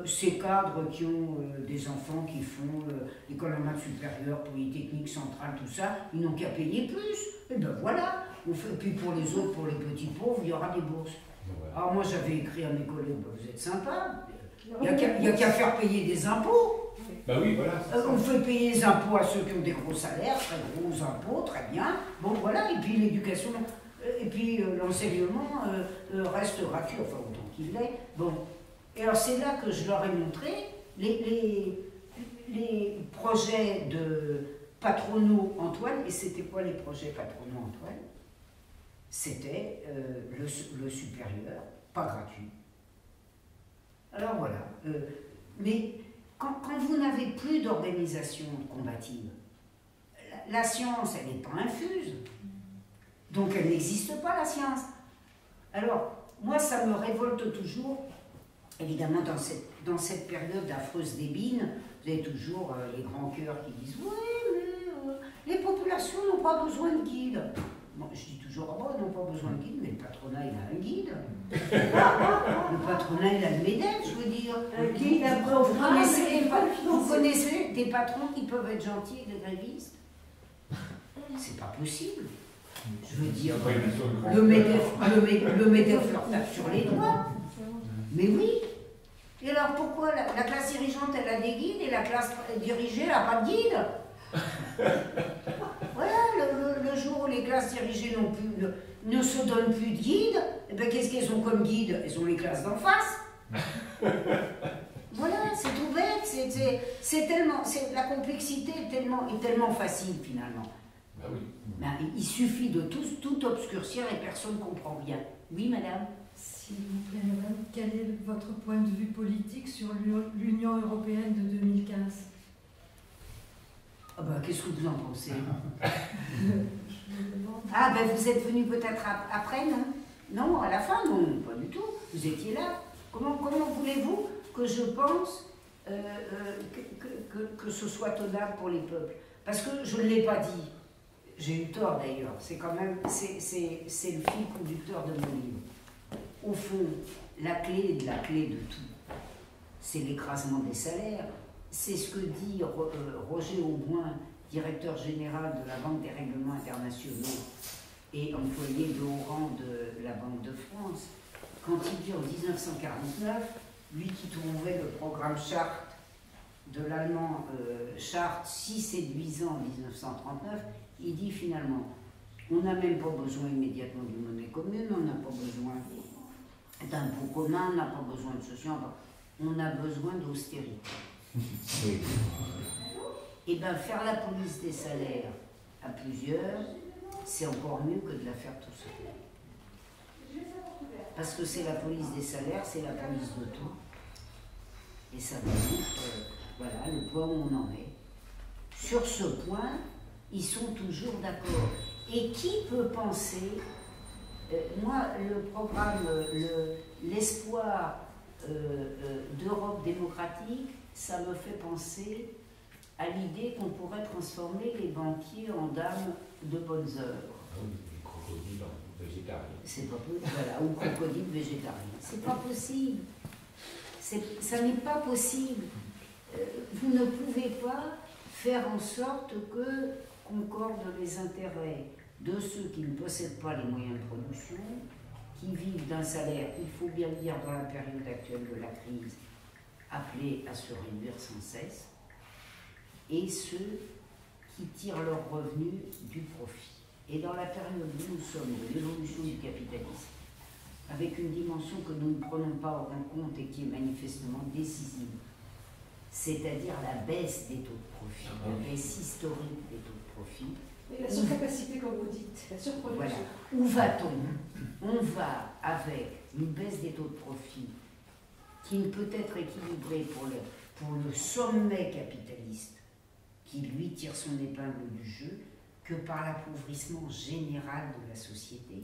ces cadres qui ont des enfants qui font l'école normale supérieure, Polytechnique centrale, tout ça, ils n'ont qu'à payer plus, et ben voilà, on fait, puis pour les autres, pour les petits pauvres, il y aura des bourses. Alors moi j'avais écrit à mes collègues, ben, vous êtes sympas, il n'y a qu'à faire payer des impôts. Bah oui, voilà. On fait payer les impôts à ceux qui ont des gros salaires, très gros impôts, très bien. Bon voilà, et puis l'éducation, et puis l'enseignement reste gratuit, enfin autant qu'il l'est. Bon, et alors c'est là que je leur ai montré les projets de patronaux Antoine. Et c'était quoi les projets patronaux Antoine? C'était le supérieur, pas gratuit. Alors voilà, mais quand vous n'avez plus d'organisation combative, la science, elle n'est pas infuse. Donc elle n'existe pas, la science. Alors, moi, ça me révolte toujours, évidemment, dans cette période affreuse d'ébine, vous avez toujours les grands cœurs qui disent « Oui, mais les populations n'ont pas besoin de guide. » Bon, je dis toujours « Ah bon, ils n'ont pas besoin de guide, mais le patronat, il a un guide. » Le patronat, il a le MEDEF, je veux dire. Un guide, un programme, vous connaissez des patrons qui peuvent être gentils et des grévistes? C'est pas possible. Je veux dire, le MEDEF leur tape sur les doigts. Mais oui. Et alors pourquoi la classe dirigeante, elle a des guides et la classe dirigée, elle n'a pas de guide? Voilà, le jour où les classes dirigées ne se donnent plus de guide, eh ben, qu'est-ce qu'elles ont comme guide? Elles ont les classes d'en face. Voilà, c'est tout bête. La complexité est tellement facile finalement. Bah oui. Ben, il suffit de tout obscurcir et personne ne comprend rien. Oui, madame? S'il vous plaît, madame, quel est votre point de vue politique sur l'Union européenne de 2015? Ah ben, qu'est-ce que vous en pensez? Ah ben, vous êtes venu peut-être après, non? Non, à la fin, non, pas du tout. Vous étiez là. Comment voulez-vous que je pense que ce soit tenable pour les peuples? Parce que je ne l'ai pas dit. J'ai eu tort d'ailleurs. C'est quand même, c'est le fil conducteur de mon livre. Au fond, la clé de tout, c'est l'écrasement des salaires. C'est ce que dit Roger Auboin, directeur général de la Banque des règlements internationaux et employé de haut rang de la Banque de France, quand il dit en 1949, lui qui trouvait le programme Charte de l'allemand Charte si séduisant en 1939, il dit finalement, on n'a même pas besoin immédiatement d'une monnaie commune, on n'a pas besoin d'impôts communs, on n'a pas besoin de ceci, on a besoin d'austérité. Oui. Et bien faire la police des salaires à plusieurs, c'est encore mieux que de la faire tout seul. Parce que c'est la police des salaires, c'est la police de tout. Et ça montre, voilà, le point où on en est. Sur ce point, ils sont toujours d'accord. Et qui peut penser, moi, le programme, l'espoir d'Europe démocratique, ça me fait penser à l'idée qu'on pourrait transformer les banquiers en dames de bonnes œuvres. Ah oui, les crocodiles végétariens. C'est pas possible, voilà, ou crocodiles végétariens. C'est pas possible. Ça n'est pas possible. Vous ne pouvez pas faire en sorte que concordent les intérêts de ceux qui ne possèdent pas les moyens de production, qui vivent d'un salaire, il faut bien le dire dans la période actuelle de la crise, appelé à se réduire sans cesse, et ceux qui tirent leurs revenus du profit. Et dans la période où nous sommes, de l'évolution du capitalisme, avec une dimension que nous ne prenons pas en compte et qui est manifestement décisive, c'est-à-dire la baisse des taux de profit, la baisse historique des taux de profit. Et la surcapacité, comme vous dites, la surproduction. Voilà. Où va-t-on? On va avec une baisse des taux de profit qui ne peut être équilibrée pour le sommet capitaliste, qui lui tire son épingle du jeu, que par l'appauvrissement général de la société,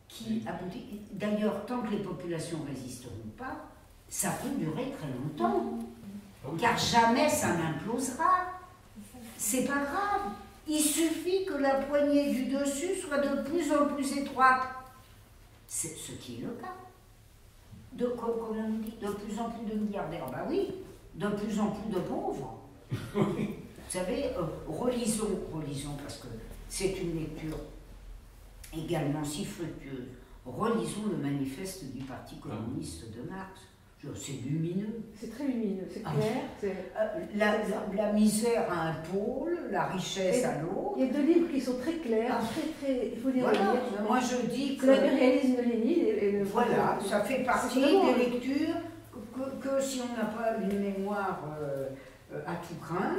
qui aboutit. D'ailleurs, tant que les populations ne résisteront pas, ça peut durer très longtemps, car jamais ça n'implosera. C'est pas grave. Il suffit que la poignée du dessus soit de plus en plus étroite. C'est ce qui est le cas. Comme on nous dit, de plus en plus de milliardaires. Ben oui, de plus en plus de pauvres. Vous savez, relisons, parce que c'est une lecture également si fructueuse. Relisons le manifeste du Parti communiste de Marx. C'est lumineux. C'est très lumineux, c'est clair. La misère à un pôle, la richesse à l'autre. Il y a deux livres qui sont très clairs, il faut les relire. Moi je dis que l'impérialisme de Lénine et le... Voilà, ça fait partie des lectures que si on n'a pas une mémoire à tout crin,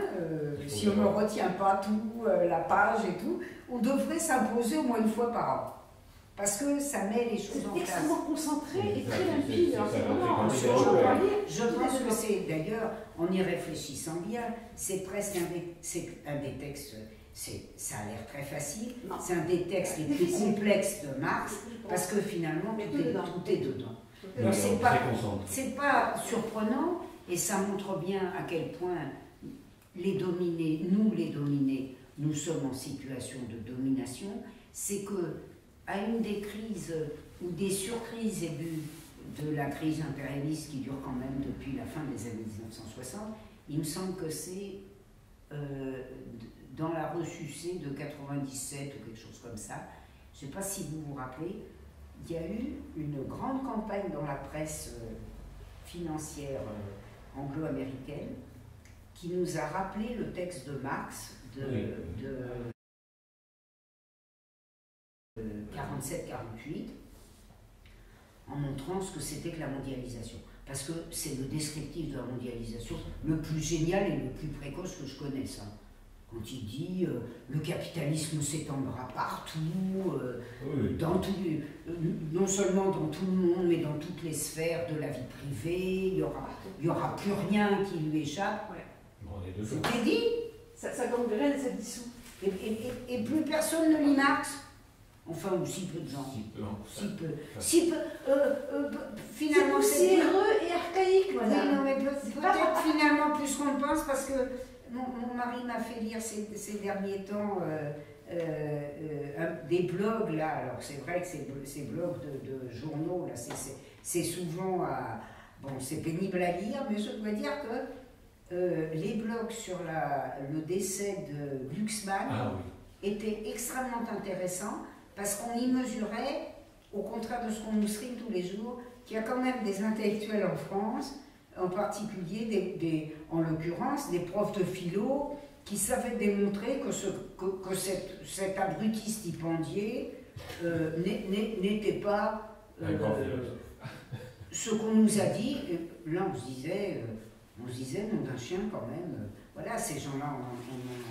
si on ne retient pas tout, la page et tout, on devrait s'imposer au moins une fois par an. Parce que ça met les choses en place. C'est extrêmement concentré et très limpide. Je pense que c'est, d'ailleurs, en y réfléchissant bien, c'est presque un des textes, ça a l'air très facile, c'est un des textes les plus complexes de Marx, parce que finalement, tout est dedans. C'est pas surprenant, et ça montre bien à quel point les dominés, nous sommes en situation de domination, c'est que à une des crises ou des surcrises aiguës de la crise impérialiste qui dure quand même depuis la fin des années 1960, il me semble que c'est dans la ressucée de 97 ou quelque chose comme ça, je ne sais pas si vous vous rappelez, il y a eu une grande campagne dans la presse financière anglo-américaine qui nous a rappelé le texte de Marx de 47-48, en montrant ce que c'était que la mondialisation. Parce que c'est le descriptif de la mondialisation le plus génial et le plus précoce que je connaisse. Hein. Quand il dit le capitalisme s'étendra partout, non seulement dans tout le monde, mais dans toutes les sphères de la vie privée, il n'y aura plus rien qui lui échappe. C'était dit. Ça gangrène et ça dissout. Et plus personne ne lit Marx. Enfin, ou si peu de gens. Si peu. Finalement, c'est heureux et archaïque, voilà. Oui, non, mais peut-être finalement plus qu'on le pense, parce que mon mari m'a fait lire ces derniers temps des blogs, là. Alors, c'est vrai que ces blogs de journaux, là, c'est souvent... bon, c'est pénible à lire, mais je dois dire que les blogs sur le décès de Glucksmann étaient extrêmement intéressants, parce qu'on y mesurait, au contraire de ce qu'on nous stream tous les jours, qu'il y a quand même des intellectuels en France, en particulier, en l'occurrence, des profs de philo, qui savaient démontrer que cet abruti stipendié n'était pas ce qu'on nous a dit. Là, on se disait, nom d'un chien quand même. Voilà, ces gens-là, on n'en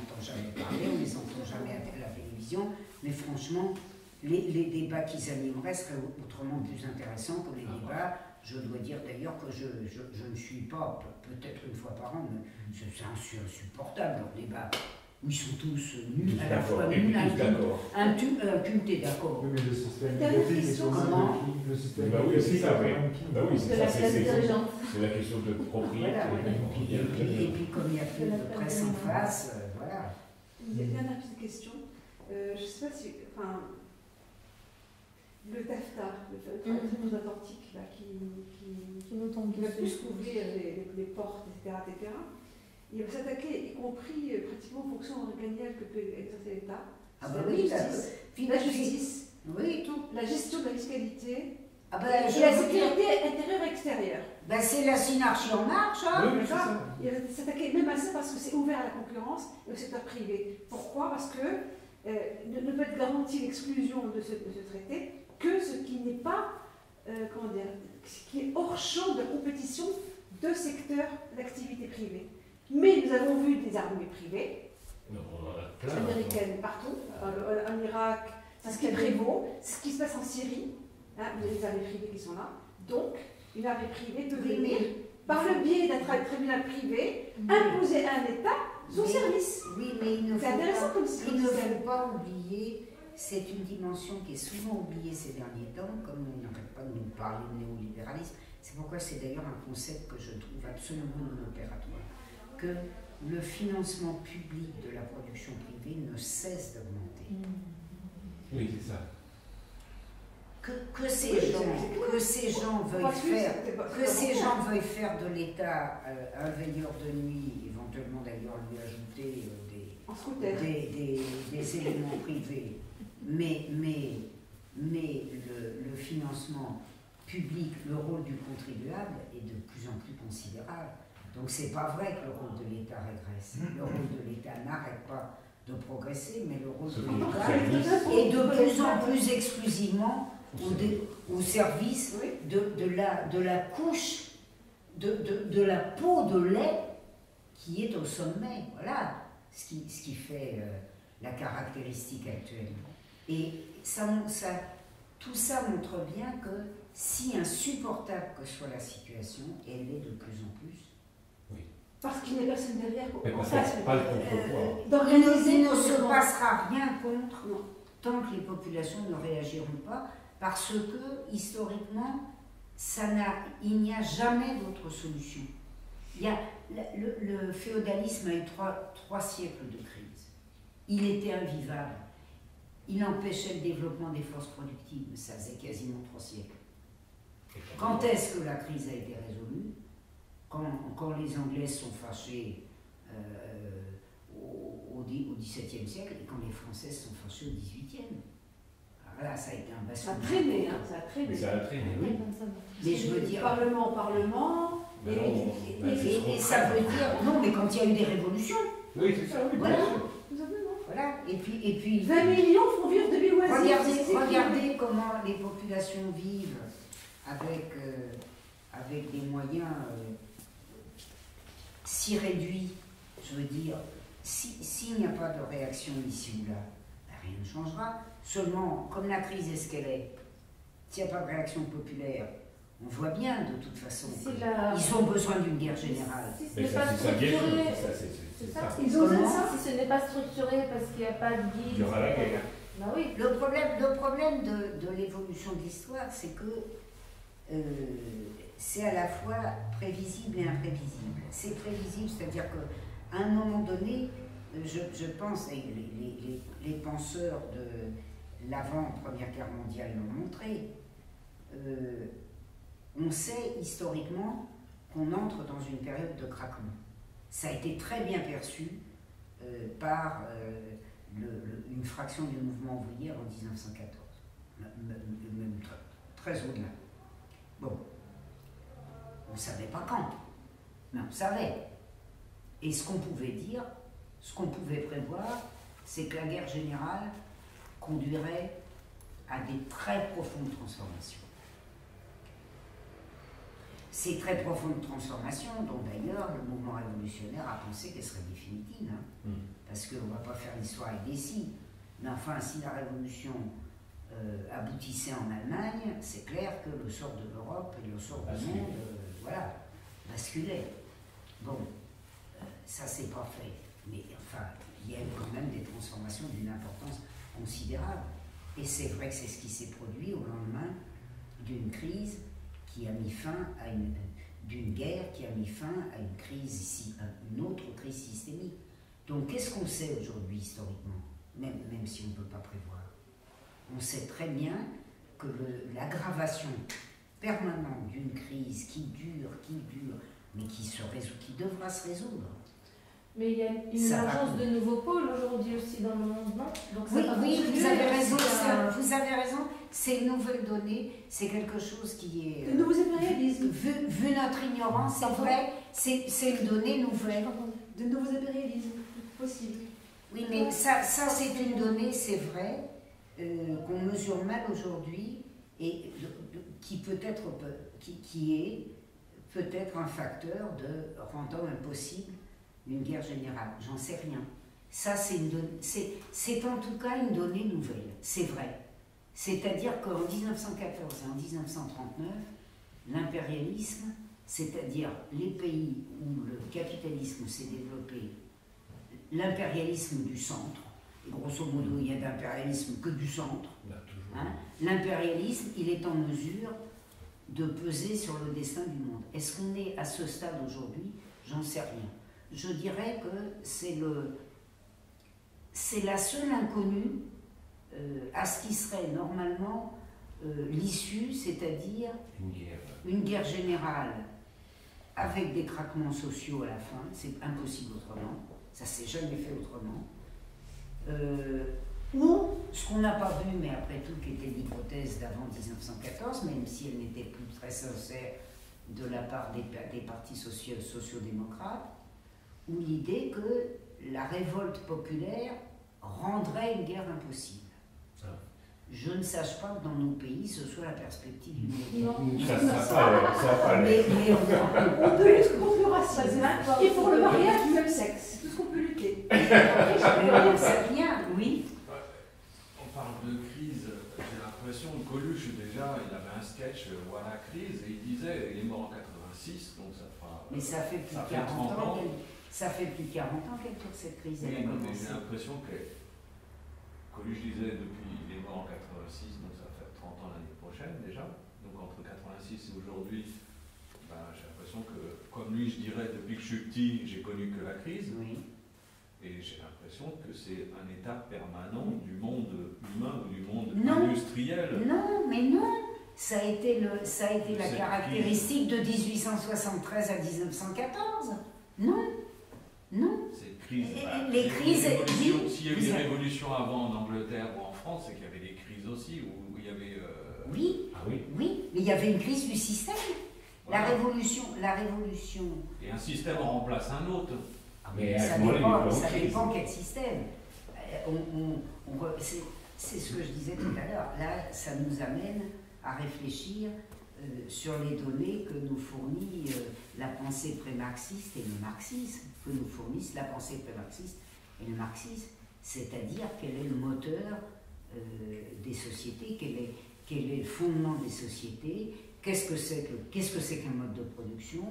entend jamais parler, on ne les entend jamais à la télévision, mais franchement, les débats qu'ils animeraient seraient autrement plus intéressants que les débats. Je dois dire d'ailleurs que je ne suis pas, peut-être une fois par an, mais c'est insupportable leur débat. Où ils sont tous nuls, à la fois nuls, incultés, d'accord. Oui, mais le système éducatif est sur le système éducatif, c'est la question de propriété. Et puis comme il n'y a plus de presse en face, voilà. Une dernière petite question. Je ne sais pas si... le TAFTA, le traité transatlantique, qui va plus couvrir les portes, etc., il va s'attaquer, y compris pratiquement aux fonctions organielles que peut exercer l'État, Ah C'est bah la oui, justice. La justice, oui, tout. la gestion de la fiscalité Ah bah, et la sécurité intérieure et extérieure. bah, c'est la synarchie en marche, hein. Oui, c'est ça. Il va s'attaquer même à ça parce que c'est ouvert à la concurrence et au secteur privé. Pourquoi? Parce que ne peut être garantie l'exclusion de ce traité que ce qui n'est pas, comment dire, ce qui est hors champ de compétition de secteurs d'activité privée. Mais nous avons vu des armées privées, Non, on en a plein. américaines partout, en Irak, c'est ce qui prévaut, ce qui se passe en Syrie, hein, vous avez des armées privées qui sont là. Donc, une armée privée peut venir, par le biais d'un tribunal privé, imposer à un État son service. Oui, mais il ne C'est intéressant comme faut pas oublier, c'est une dimension qui est souvent oubliée ces derniers temps, comme on n'arrête pas de nous parler de néolibéralisme. C'est pourquoi c'est d'ailleurs un concept que je trouve absolument non opératoire. Que le financement public de la production privée ne cesse d'augmenter. Oui, c'est ça. Que ces gens veuillent faire de l'État un veilleur de nuit, éventuellement d'ailleurs lui ajouter des éléments privés, mais le financement public, le rôle du contribuable est de plus en plus considérable. Donc c'est pas vrai que le rôle de l'État régresse. Le rôle de l'État n'arrête pas de progresser, mais le rôle de l'État est de plus en plus exclusivement au service de la couche, de la peau de lait qui est au sommet. Voilà ce qui fait la caractéristique actuelle. Et tout ça montre bien que si insupportable que soit la situation, et elle l'est de plus en plus, parce qu'il n'y a personne derrière pour pas le contrepoids. il ne se passera rien contre tant que les populations ne réagiront pas, parce que, historiquement, il n'y a jamais d'autre solution. Le féodalisme a eu trois siècles de crise. Il était invivable. Il empêchait le développement des forces productives. Ça faisait quasiment 3 siècles. Quand est-ce que la crise a été résolue? Quand les Anglais sont fâchés au XVIIe siècle et quand les Français sont fâchés au XVIIIe. Voilà, ça a été un basculement. Ça a traîné, hein, ça a traîné. Mais ça a traîné, oui. Mais je veux dire... Parlement au Parlement, et ça veut dire... Non, mais quand il y a eu des révolutions. Oui, c'est ça, oui, voilà. bien sûr. Voilà, et puis 20 millions font vivre de l'oisiveté. Regardez comment les populations vivent avec des moyens si réduits. Je veux dire, s'il n'y a pas de réaction ici ou là, rien ne changera. Seulement, comme la crise est ce qu'elle est, s'il n'y a pas de réaction populaire, on voit bien de toute façon qu'ils ont besoin d'une guerre générale. Si ce n'est pas structuré, c'est ça. Ils ont besoin si ce n'est pas structuré parce qu'il n'y a pas de guide. Il y aura la guerre. Ben oui. Le problème de l'évolution de l'histoire, c'est que c'est à la fois prévisible et imprévisible. C'est prévisible, c'est-à-dire qu'à un moment donné, je pense, et les penseurs de l'avant-Première Guerre mondiale l'ont montré, on sait historiquement qu'on entre dans une période de craquement. Ça a été très bien perçu par une fraction du mouvement ouvrier en 1914, même très au-delà. Bon, on ne savait pas quand, mais on savait. Et ce qu'on pouvait dire, ce qu'on pouvait prévoir, c'est que la guerre générale conduirait à des très profondes transformations. Ces très profondes transformations, dont d'ailleurs le mouvement révolutionnaire a pensé qu'elles seraient définitives, hein, parce qu'on ne va pas faire l'histoire avec des si. Mais enfin, si la révolution aboutissait en Allemagne, c'est clair que le sort de l'Europe et le sort du monde, basculait. Bon, ça c'est pas fait. Mais enfin, il y a eu quand même des transformations d'une importance considérable. Et c'est vrai que c'est ce qui s'est produit au lendemain d'une crise qui a mis fin à d'une guerre qui a mis fin à une crise ici, une autre crise systémique. Donc qu'est-ce qu'on sait aujourd'hui historiquement, même si on ne peut pas prévoir? On sait très bien que l'aggravation permanente d'une crise qui dure, mais qui devra se résoudre. Mais il y a une émergence de nouveaux pôles aujourd'hui aussi dans le monde, non? Donc, oui, vous avez raison, vous avez raison. Ces nouvelles données, c'est quelque chose qui est... De nouveaux impérialismes. Vu notre ignorance, c'est vrai, c'est une donnée nouvelle. De nouveaux impérialismes, possible. Oui, mais ça c'est une donnée, c'est vrai, qu'on mesure mal aujourd'hui et qui peut-être, qui est peut-être un facteur de rendant impossible une guerre générale. J'en sais rien. Ça, c'est en tout cas une donnée nouvelle, c'est vrai. C'est-à-dire qu'en 1914 et en 1939, l'impérialisme, c'est-à-dire les pays où le capitalisme s'est développé, l'impérialisme du centre, et grosso modo, il n'y a d'impérialisme que du centre, hein, l'impérialisme, il est en mesure de peser sur le destin du monde. Est-ce qu'on est à ce stade aujourd'hui? J'en sais rien. Je dirais que c'est la seule inconnue à ce qui serait normalement l'issue, c'est-à-dire une guerre générale avec des craquements sociaux à la fin. C'est impossible autrement, ça ne s'est jamais fait autrement. Ou ce qu'on n'a pas vu, mais après tout, qui était l'hypothèse d'avant 1914, même si elle n'était plus très sincère de la part des partis sociodémocrates, ou l'idée que la révolte populaire rendrait une guerre impossible. Je ne sache pas que dans nos pays, ce soit la perspective d'une guerre. Mais on peut lutter contre le racisme et pour le mariage du même sexe. C'est tout ce qu'on peut lutter. On sait rien, oui. On parle de crise, j'ai l'impression que Coluche, déjà, il avait un sketch, voilà, crise, et il disait, il est mort en 86, donc ça fera... Mais ça fait plus de 40 ans. Ça fait plus de 40 ans qu'elle tourne cette crise. Oui, mais j'ai l'impression que Coluche disait depuis, il est mort en 86, donc ça fait 30 ans l'année prochaine déjà. Donc entre 86 et aujourd'hui, ben, j'ai l'impression que, comme lui, je dirais, depuis que je suis petit, j'ai connu que la crise. Oui. Et j'ai l'impression que c'est un état permanent du monde humain ou du monde non. industriel. Non, mais non. Ça a été la caractéristique de 1873 à 1914. Non. Non. Cette crise, les crises. S'il y a eu des révolutions avant en Angleterre ou en France, c'est qu'il y avait des crises aussi, où il y avait. Oui. Ah oui. Oui, mais il y avait une crise du système. Voilà. La révolution. Et un système en remplace un autre. Mais ça dépend quel système. C'est ce que je disais tout à l'heure. Là, ça nous amène à réfléchir sur les données que nous fournit la pensée pré-marxiste et le marxisme, que nous fournissent la pensée pré-marxiste et le marxisme, c'est-à-dire quel est le moteur des sociétés, quel est le fondement des sociétés, qu'est-ce que c'est qu'un mode de production,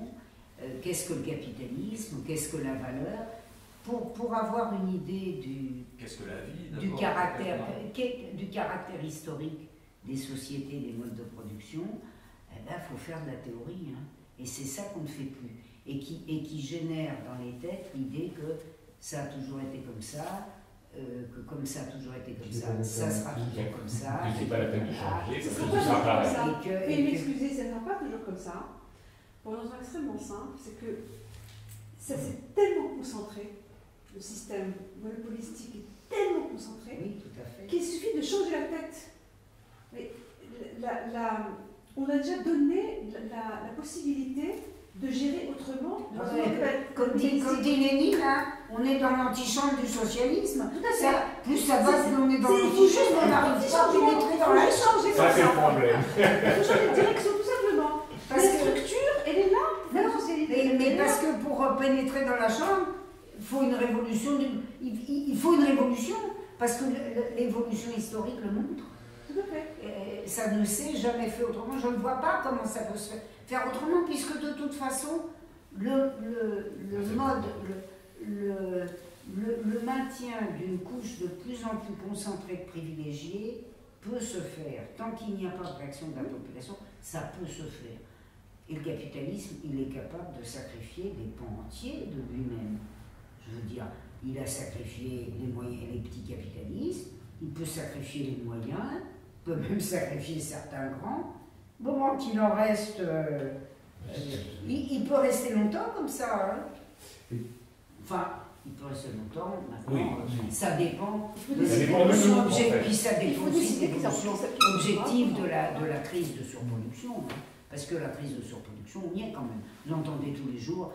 qu'est-ce que le capitalisme, qu'est-ce que la valeur, pour avoir une idée qu'est-ce que la vie, du caractère historique des sociétés, des modes de production. Eh ben, faut faire de la théorie, hein. Et c'est ça qu'on ne fait plus, et qui génère dans les têtes l'idée que ça a toujours été comme ça, que comme ça a toujours été comme ça, ça sera toujours comme ça. C'est pas la peine de changer, Ce parce ne que sera ce pas sera toujours comme pareil. ça. Mais m'excusez, ça ne sera pas toujours comme ça. Pour une raison extrêmement simple, c'est que ça s'est tellement concentré, le système monopolistique est tellement concentré, oui, tout à fait, qu'il suffit de changer la tête. Mais on a déjà donné la possibilité de gérer autrement. Comme dit Lénine, hein, on est dans l'antichambre du socialisme. Plus ça va, plus on est dans l'antichambre, on n'arrive pas à pénétrer dans la chambre. Ça, c'est le problème. Il faut changer de direction, tout simplement. La structure, elle est là, la socialité. Mais parce que pour pénétrer dans la chambre, il faut une révolution. Il faut une révolution, parce que l'évolution historique le montre. Tout à fait. Ça ne s'est jamais fait autrement. Je ne vois pas comment ça peut se faire autrement, puisque de toute façon, le maintien d'une couche de plus en plus concentrée de privilégiés peut se faire. Tant qu'il n'y a pas de réaction de la population, ça peut se faire. Et le capitalisme, il est capable de sacrifier des pans entiers de lui-même. Je veux dire, il a sacrifié les moyens, les petits capitalistes, il peut sacrifier les moyens, peut même sacrifier certains grands. Au moment qu'il en reste, il peut rester longtemps comme ça. Hein. Enfin, il peut rester longtemps. Maintenant, Oui. ça dépend de Ça dépend l'évolution de nous, en objective, fait. puis ça dépend aussi de l'évolution objective de de la crise de surproduction. Hein. Parce que la crise de surproduction, on y est quand même. Vous l'entendez tous les jours.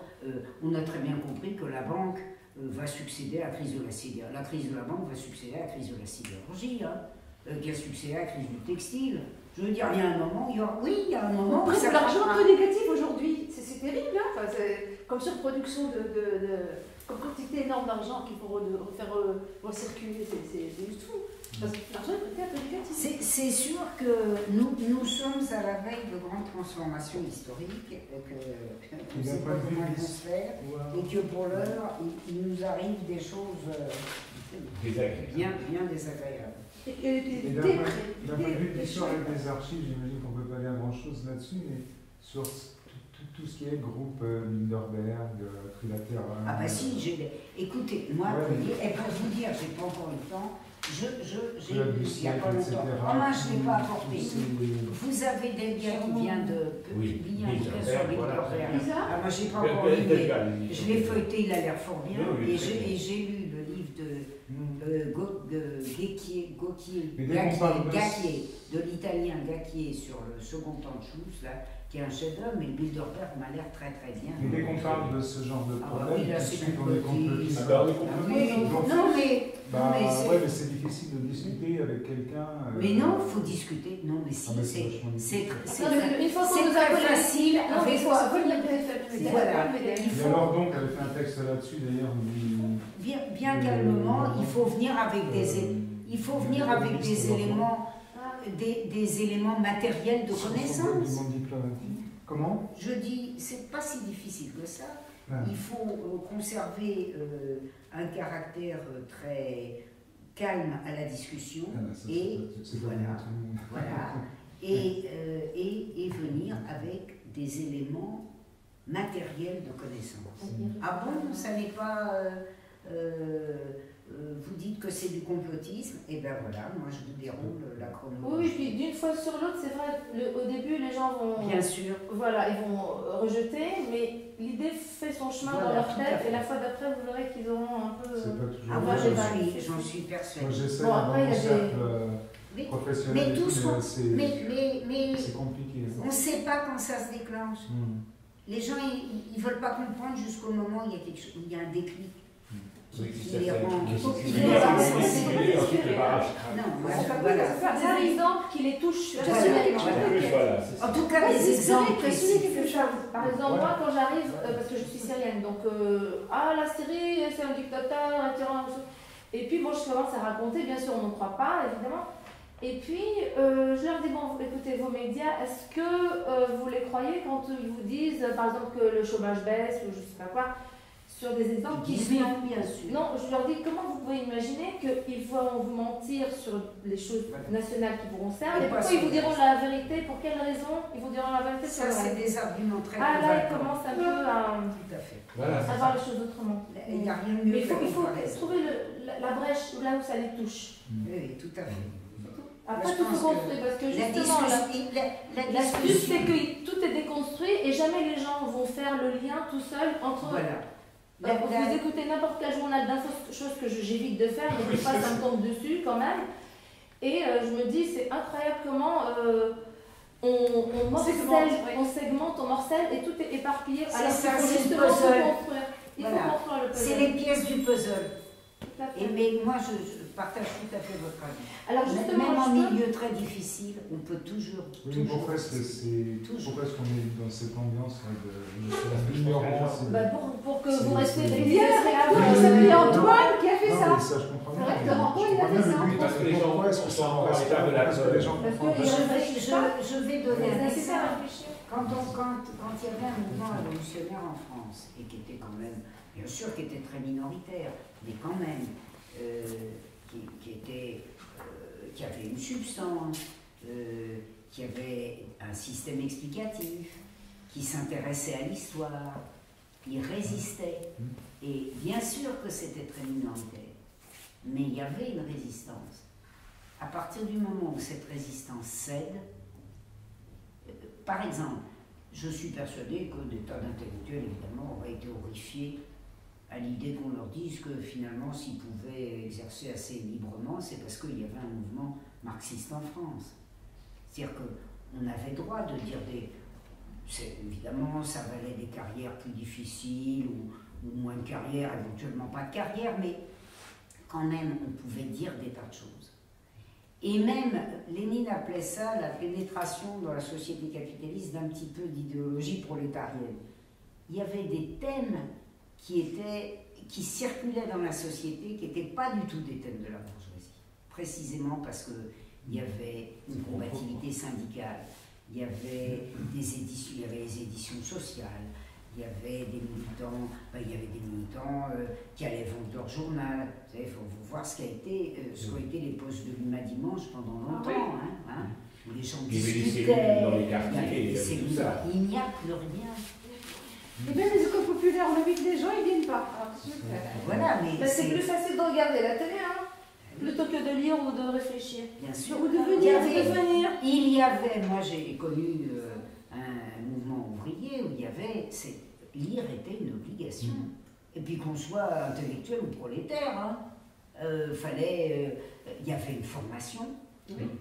On a très bien compris que la banque va succéder à la crise de la sidérurgie. La crise de la banque va succéder à la crise de la sidérurgie, hein, qui a succédé à la crise du textile. Je veux dire, il y a un moment, il y a un moment. Après, c'est l'argent un peu négatif aujourd'hui. C'est terrible, hein. Enfin, comme surproduction comme quantité énorme d'argent qu'il faut faire recirculer, c'est juste fou. Parce que l'argent est prêté un peu négatif. C'est sûr que nous sommes à la veille de grandes transformations historiques, que on ne sait pas comment elles vont se faire, et que pour l'heure, il nous arrive des choses bien désagréables. Et d'un point de vue d'histoire des archives, j'imagine qu'on ne peut pas dire grand-chose là-dessus, mais sur tout ce qui est groupe Bilderberg, Trilatérale... Ah bah si, écoutez, moi, pour vous dire, j'ai pas encore eu le temps, j'ai lu il n'y a pas longtemps. En main, je ne l'ai pas apporté. Vous avez Delia qui vient de publier un bouquin sur Bilderberg. Ah, moi, je n'ai pas encore lu, mais je l'ai feuilleté, il a l'air fort bien. Et j'ai lu le livre de Gacquier, de l'italien Gacquier sur le second temps de Schluss, là, qui est un chef-d'œuvre, mais Bilderberg m'a l'air très très bien. Mais dès qu'on parle de ce genre de problème, oui, là, tout de c'est suite on est complotistes. mais c'est difficile de discuter avec quelqu'un. Mais non, il faut discuter. Non, mais si, c'est une fois qu'on nous a très facile avec voilà. Et alors donc, elle a fait un texte là-dessus d'ailleurs. Bien calmement, il faut venir avec des éléments matériels de connaissance. Comment? Je dis, c'est pas si difficile que ça. Ah. Il faut conserver un caractère très calme à la discussion et venir avec des éléments matériels de connaissance. Ah bon, ça n'est pas... vous dites que c'est du complotisme, et bien voilà, moi je vous déroule la chronologie. Oui, puis d'une fois sur l'autre, c'est vrai, au début les gens vont... Bien sûr. Voilà, ils vont rejeter, mais l'idée fait son chemin dans leur tête, et la fois d'après, vous verrez qu'ils auront un peu... Moi j'en suis persuadée. Moi j'essaie bon, après, dans mon cercle professionnel, mais c'est compliqué. On ne sait pas quand ça se déclenche. Les gens, ils ne veulent pas comprendre jusqu'au moment où il y a un déclic. Des exemples qui les touchent. En tout cas, des exemples précis. Par exemple, moi, quand j'arrive, parce que je suis syrienne, donc, la Syrie, c'est un dictateur, un tyran, et puis moi, je commence à raconter, bien sûr, on n'en croit pas, évidemment. Et puis, je leur dis, bon, écoutez, vos médias, est-ce que vous les croyez quand ils vous disent, par exemple, que le chômage baisse, ou je ne sais pas quoi, sur des exemples qui suivent. Bien sûr. Non, je leur dis, comment vous pouvez imaginer qu'ils vont vous mentir sur les choses nationales qui vous concernent, et pourquoi ils vous diront la vérité, pour quelles raisons ils vous diront la vérité sur ça, c'est des arguments très là, ils commencent un peu à voir les choses autrement. Il n'y a rien de mieux. Mais il faut trouver la brèche là où ça les touche. Oui, tout à fait. Après, tout se construit, parce que justement, l'astuce, c'est que tout est déconstruit et jamais les gens vont faire le lien tout seuls entre eux. Vous écoutez n'importe quel journal d'infos, chose que j'évite de faire, mais des fois ça me tombe dessus quand même. Et je me dis, c'est incroyable comment on morcelle, on segmente, on morcelle et tout est éparpillé. Alors qu'il faut justement construire. Il faut construire le puzzle. C'est les pièces du puzzle. Mais moi, je partage tout à fait votre avis. Alors justement, même en milieu très difficile, on peut toujours. Pourquoi est-ce qu'on est dans cette ambiance de l'ignorance pour que vous restiez des c'est Antoine qui a fait ça. Ça, je comprends bien. Antoine, il a fait ça. Parce que les gens pourquoi est-ce que ça en reste là? Parce que les gens Je vais donner un exemple. Quand il y avait un mouvement révolutionnaire en France, et qui était quand même, bien sûr, qui était très minoritaire, mais quand même, qui avait une substance, qui avait un système explicatif, qui s'intéressait à l'histoire, qui résistait. Et bien sûr que c'était très minoritaire, mais il y avait une résistance. À partir du moment où cette résistance cède, par exemple, je suis persuadée que des tas d'intellectuels, évidemment, auraient été horrifiés à l'idée qu'on leur dise que finalement, s'ils pouvaient exercer assez librement, c'est parce qu'il y avait un mouvement marxiste en France. C'est-à-dire qu'on avait droit de dire évidemment, ça valait des carrières plus difficiles ou moins de carrières, éventuellement pas de carrière, mais quand même, on pouvait dire des tas de choses. Et même, Lénine appelait ça la pénétration dans la société capitaliste d'un petit peu d'idéologie prolétarienne. Il y avait des thèmes qui circulaient dans la société, qui n'étaient pas du tout des thèmes de la bourgeoisie. Précisément parce qu'il y avait une combativité syndicale, il y avait des éditions, il y avait les éditions sociales, il y avait des militants, qui allaient vendre leur journal. Vous savez, il faut voir ce qu'ont été les postes de l'Uma dimanche pendant longtemps, où les gens discutaient, dans les quartiers, il n'y a plus rien. Et bien les écoles populaires, on invite les gens, ils viennent pas. Voilà, mais c'est plus facile de regarder la télé, plutôt que de lire ou de réfléchir. Bien sûr. Ou de venir. Il y avait, moi j'ai connu un mouvement ouvrier où il y avait, lire était une obligation. Et puis qu'on soit intellectuel ou prolétaire, il y avait une formation.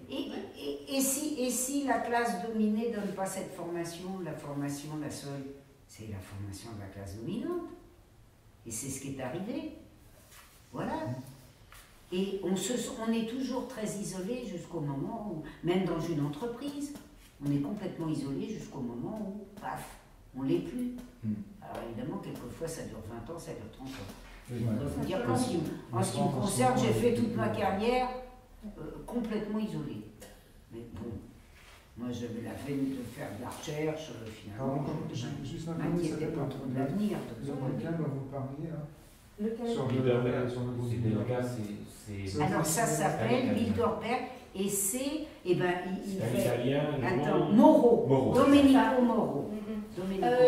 Et si la classe dominée ne donne pas cette formation, la seule, c'est la formation de la classe dominante. Et c'est ce qui est arrivé. Voilà. Et on est toujours très isolé jusqu'au moment où, même dans une entreprise, on est complètement isolé jusqu'au moment où, paf, on ne l'est plus. Alors évidemment, quelquefois ça dure 20 ans, ça dure 30 ans. Je dois vous dire qu'en ce qui me concerne, j'ai fait toute ma carrière complètement isolée. Mais bon, moi j'avais la veine de faire de la recherche, finalement, je m'inquiétais pas trop de l'avenir. Lequel dont vous parliez sur le groupe. Alors ça s'appelle Bilderberg et c'est, il fait italien, Moro, Domenico Moro.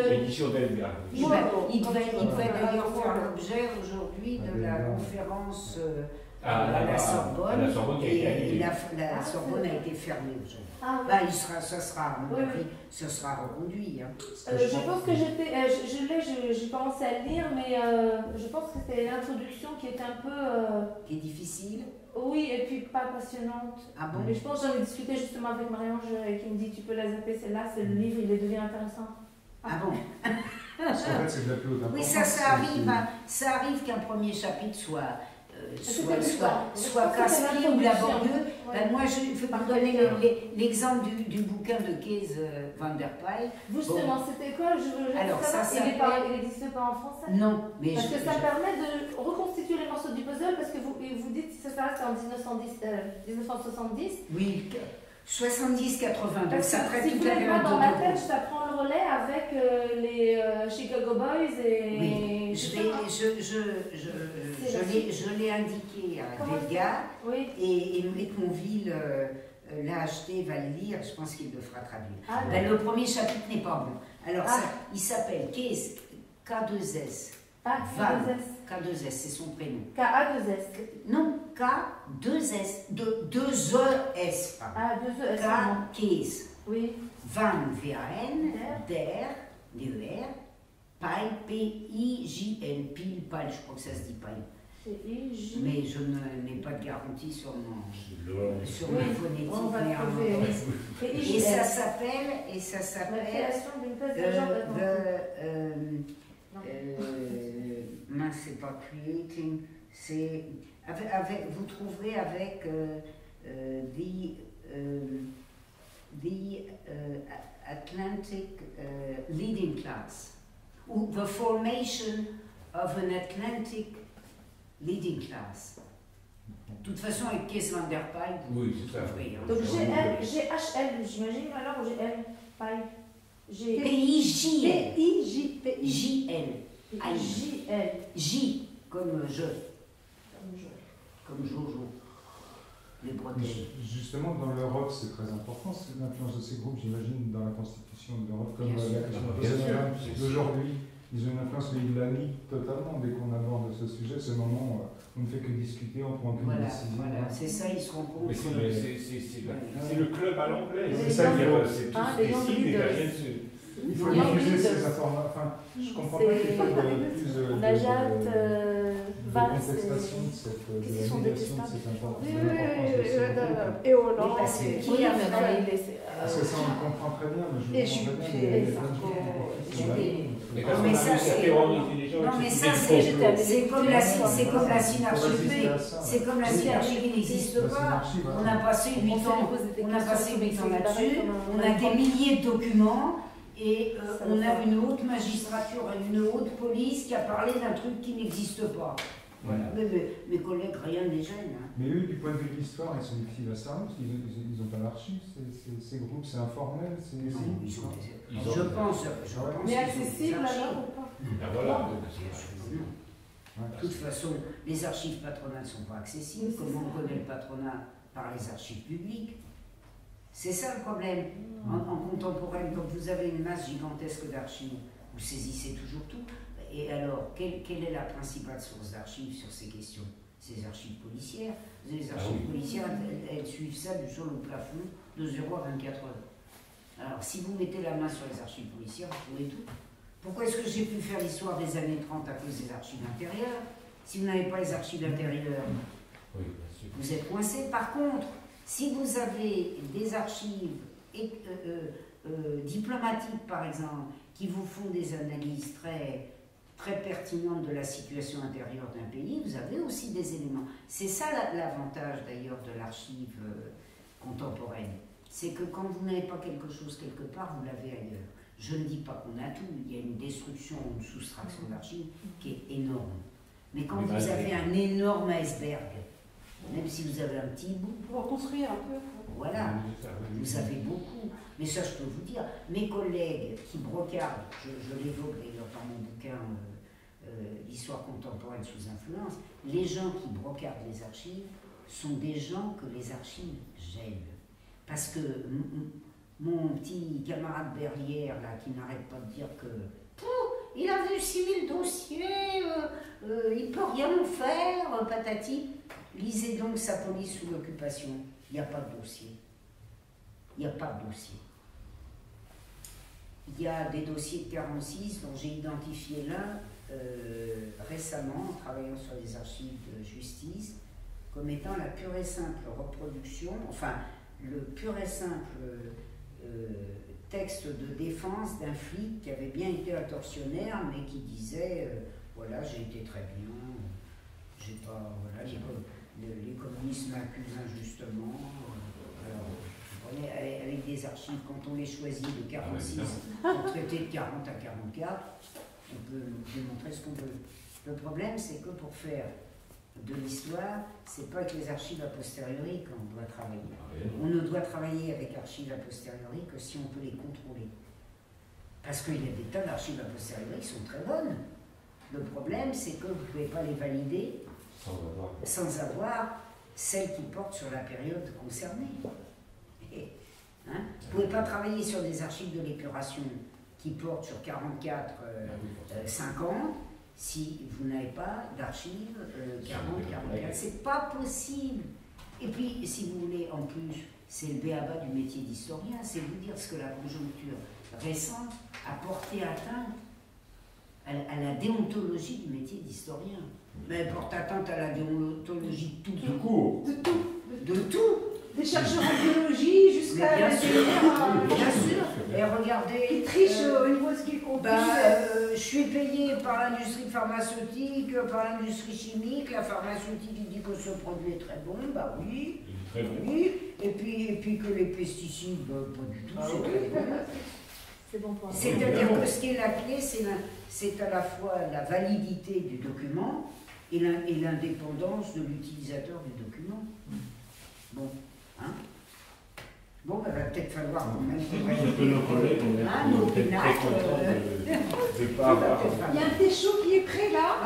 L'édition belga. Il devait d'ailleurs faire l'objet aujourd'hui de la conférence à la Sorbonne. Et la Sorbonne a été fermée aujourd'hui. Ce sera reconduit. Je pense que j'ai commencé à le lire, mais je pense que c'était l'introduction qui était un peu... qui est difficile. Oui, et puis pas passionnante. Ah bon? Mais je pense que j'en ai discuté justement avec Marie-Ange qui me dit tu peux la zapper, celle-là, c'est le livre, il devient intéressant. Ah bon? Parce qu'en fait, c'est de la plus haute importance. Oui, ça arrive qu'un premier chapitre soit casse-pied ou laborieux. Moi, je vais vous donner l'exemple du bouquin de Kees van der Pijl. Justement, c'était quoi? Alors, il n'existe pas en français? Non, mais parce que ça permet de reconstituer les morceaux du puzzle, parce que vous dites que ça reste en 1970. Oui, 70-80, donc ça traite toute la période. Dans ma tête, ça prend le relais avec les Chicago Boys et... Oui, je l'ai indiqué à Delga, et Monville l'a acheté, va le lire, je pense qu'il le fera traduire. Le premier chapitre n'est pas bon. Alors, il s'appelle K2S. K2S, c'est son prénom. K-A-2-S. Non, K2S. 2-E-S. Ah, 2-E-S. Kees. Oui. Van, V-A-N, Der, D-E-R, Pijl, P-I-J-L, Pile, je crois que ça se dit Pijl. Mais je n'ai pas de garantie sur ma phonétique. Et ça s'appelle. La création d'une thèse d'agent mince, c'est pas creating, c'est vous trouverez avec the Atlantic leading class, ou the formation of an Atlantic leading class. De toute façon, avec Kees van der Pijl, oui, c'est ça. Donc G-H-L, j'imagine alors, ou G-L, Pijl. P-I-J-L. J-L. J, comme je. Comme Jojo. Les bretelles. Justement, dans l'Europe, c'est très important, c'est l'influence de ces groupes, j'imagine, dans la constitution de l'Europe, comme la question d'aujourd'hui. Ils ont une influence, mais ils la nient totalement dès qu'on aborde ce sujet. Ce moment, on ne fait que discuter, on prend qu'une décision. Voilà, c'est ça, ils se rencontrent. C'est le club à l'anglais. C'est ça, c'est tout spécifique, et rien de Il faut diffuser ces informations. Enfin, je comprends pas qu'il faut plus de contestation de cette médiation de cette importance. Et Hollande. Parce que ça, on le comprend très bien, mais je comprends très bien. Non, mais ça, c'est comme la synarchie. C'est comme la synarchie qui n'existe pas. On a passé 8 ans là-dessus. On a des milliers de documents. Et on a une haute magistrature et une haute police qui a parlé d'un truc qui n'existe pas. Voilà. Mes collègues, rien ne les gêne. Hein. Mais eux, du point de vue de l'histoire, ils sont difficiles à savoir parce qu'ils n'ont pas l'archive. Ces groupes, c'est informel. Je pense. Mais accessible alors ou pas? Voilà. De toute façon, les archives patronales ne sont pas accessibles. Comment on connaît le patronat? Par les archives publiques. C'est ça le problème. En contemporain, quand vous avez une masse gigantesque d'archives, vous saisissez toujours tout. Et alors, quelle est la principale source d'archives sur ces questions? C'est les archives policières. Les archives policières, elles suivent ça du sol au plafond de 0 à 24 heures. Alors, si vous mettez la main sur les archives policières, vous trouvez tout. Pourquoi est-ce que j'ai pu faire l'histoire des années 30 à cause des archives intérieures? Si vous n'avez pas les archives intérieures, vous êtes coincé. Par contre, si vous avez des archives diplomatiques, par exemple, qui vous font des analyses très pertinentes de la situation intérieure d'un pays, vous avez aussi des éléments. C'est ça l'avantage d'ailleurs de l'archive contemporaine. C'est que quand vous n'avez pas quelque chose quelque part, vous l'avez ailleurs. Je ne dis pas qu'on a tout, il y a une destruction, une soustraction d'archives qui est énorme. Mais quand vous avez un énorme iceberg, même si vous avez un petit bout, pour reconstruire un peu. Voilà, vous avez beaucoup. Mais ça, je peux vous dire, mes collègues qui brocardent, je l'évoque d'ailleurs dans mon bouquin L'histoire contemporaine sous influence, les gens qui brocardent les archives sont des gens que les archives gênent. Parce que mon petit camarade Berlière, là, qui n'arrête pas de dire que il a vu 6000 dossiers, il peut rien faire, patati. Lisez donc sa police sous l'occupation. Il n'y a pas de dossier. Il n'y a pas de dossier. Il y a des dossiers de 46 dont j'ai identifié l'un récemment en travaillant sur les archives de justice comme étant la pure et simple reproduction, enfin le pur et simple texte de défense d'un flic qui avait bien été un tortionnaire mais qui disait voilà, j'ai été très bien, j'ai pas, voilà, les communistes m'accusent injustement. Avec des archives, quand on les choisit de 46, on traitait de 40 à 44, on peut démontrer ce qu'on veut. Le problème, c'est que pour faire de l'histoire, c'est pas avec les archives a posteriori qu'on doit travailler. On ne doit travailler avec archives a posteriori que si on peut les contrôler. Parce qu'il y a des tas d'archives a posteriori qui sont très bonnes. Le problème, c'est que vous ne pouvez pas les valider sans avoir celles qui portent sur la période concernée. Hein? Vous ne pouvez pas travailler sur des archives de l'épuration qui portent sur 44, 50 si vous n'avez pas d'archives 40, 44. C'est pas possible. Et puis, si vous voulez, en plus, c'est le b.a.-ba du métier d'historien, c'est vous dire ce que la conjoncture récente a porté atteinte à la déontologie du métier d'historien. Mais elle porte atteinte à la déontologie de tout. De court. De tout. Des chercheurs en biologie jusqu'à bien sûr. Bien sûr. Et regardez. Ils trichent au niveau de ce qu'ils comptent. Je suis payé par l'industrie pharmaceutique, par l'industrie chimique. La pharmaceutique il dit que ce produit est très bon. Bah oui. Très bon. Oui. Et puis que les pesticides, bah, pas du tout. C'est très bon. C'est bon pour C'est-à-dire que ce qui est la clé, c'est à la fois la validité du document et l'indépendance de l'utilisateur du document. Bon. Hein? Bon, il va peut-être falloir quand même que nos collègues, on est très contents de ne pas avoir. Il y a un thé chaud qui est prêt là.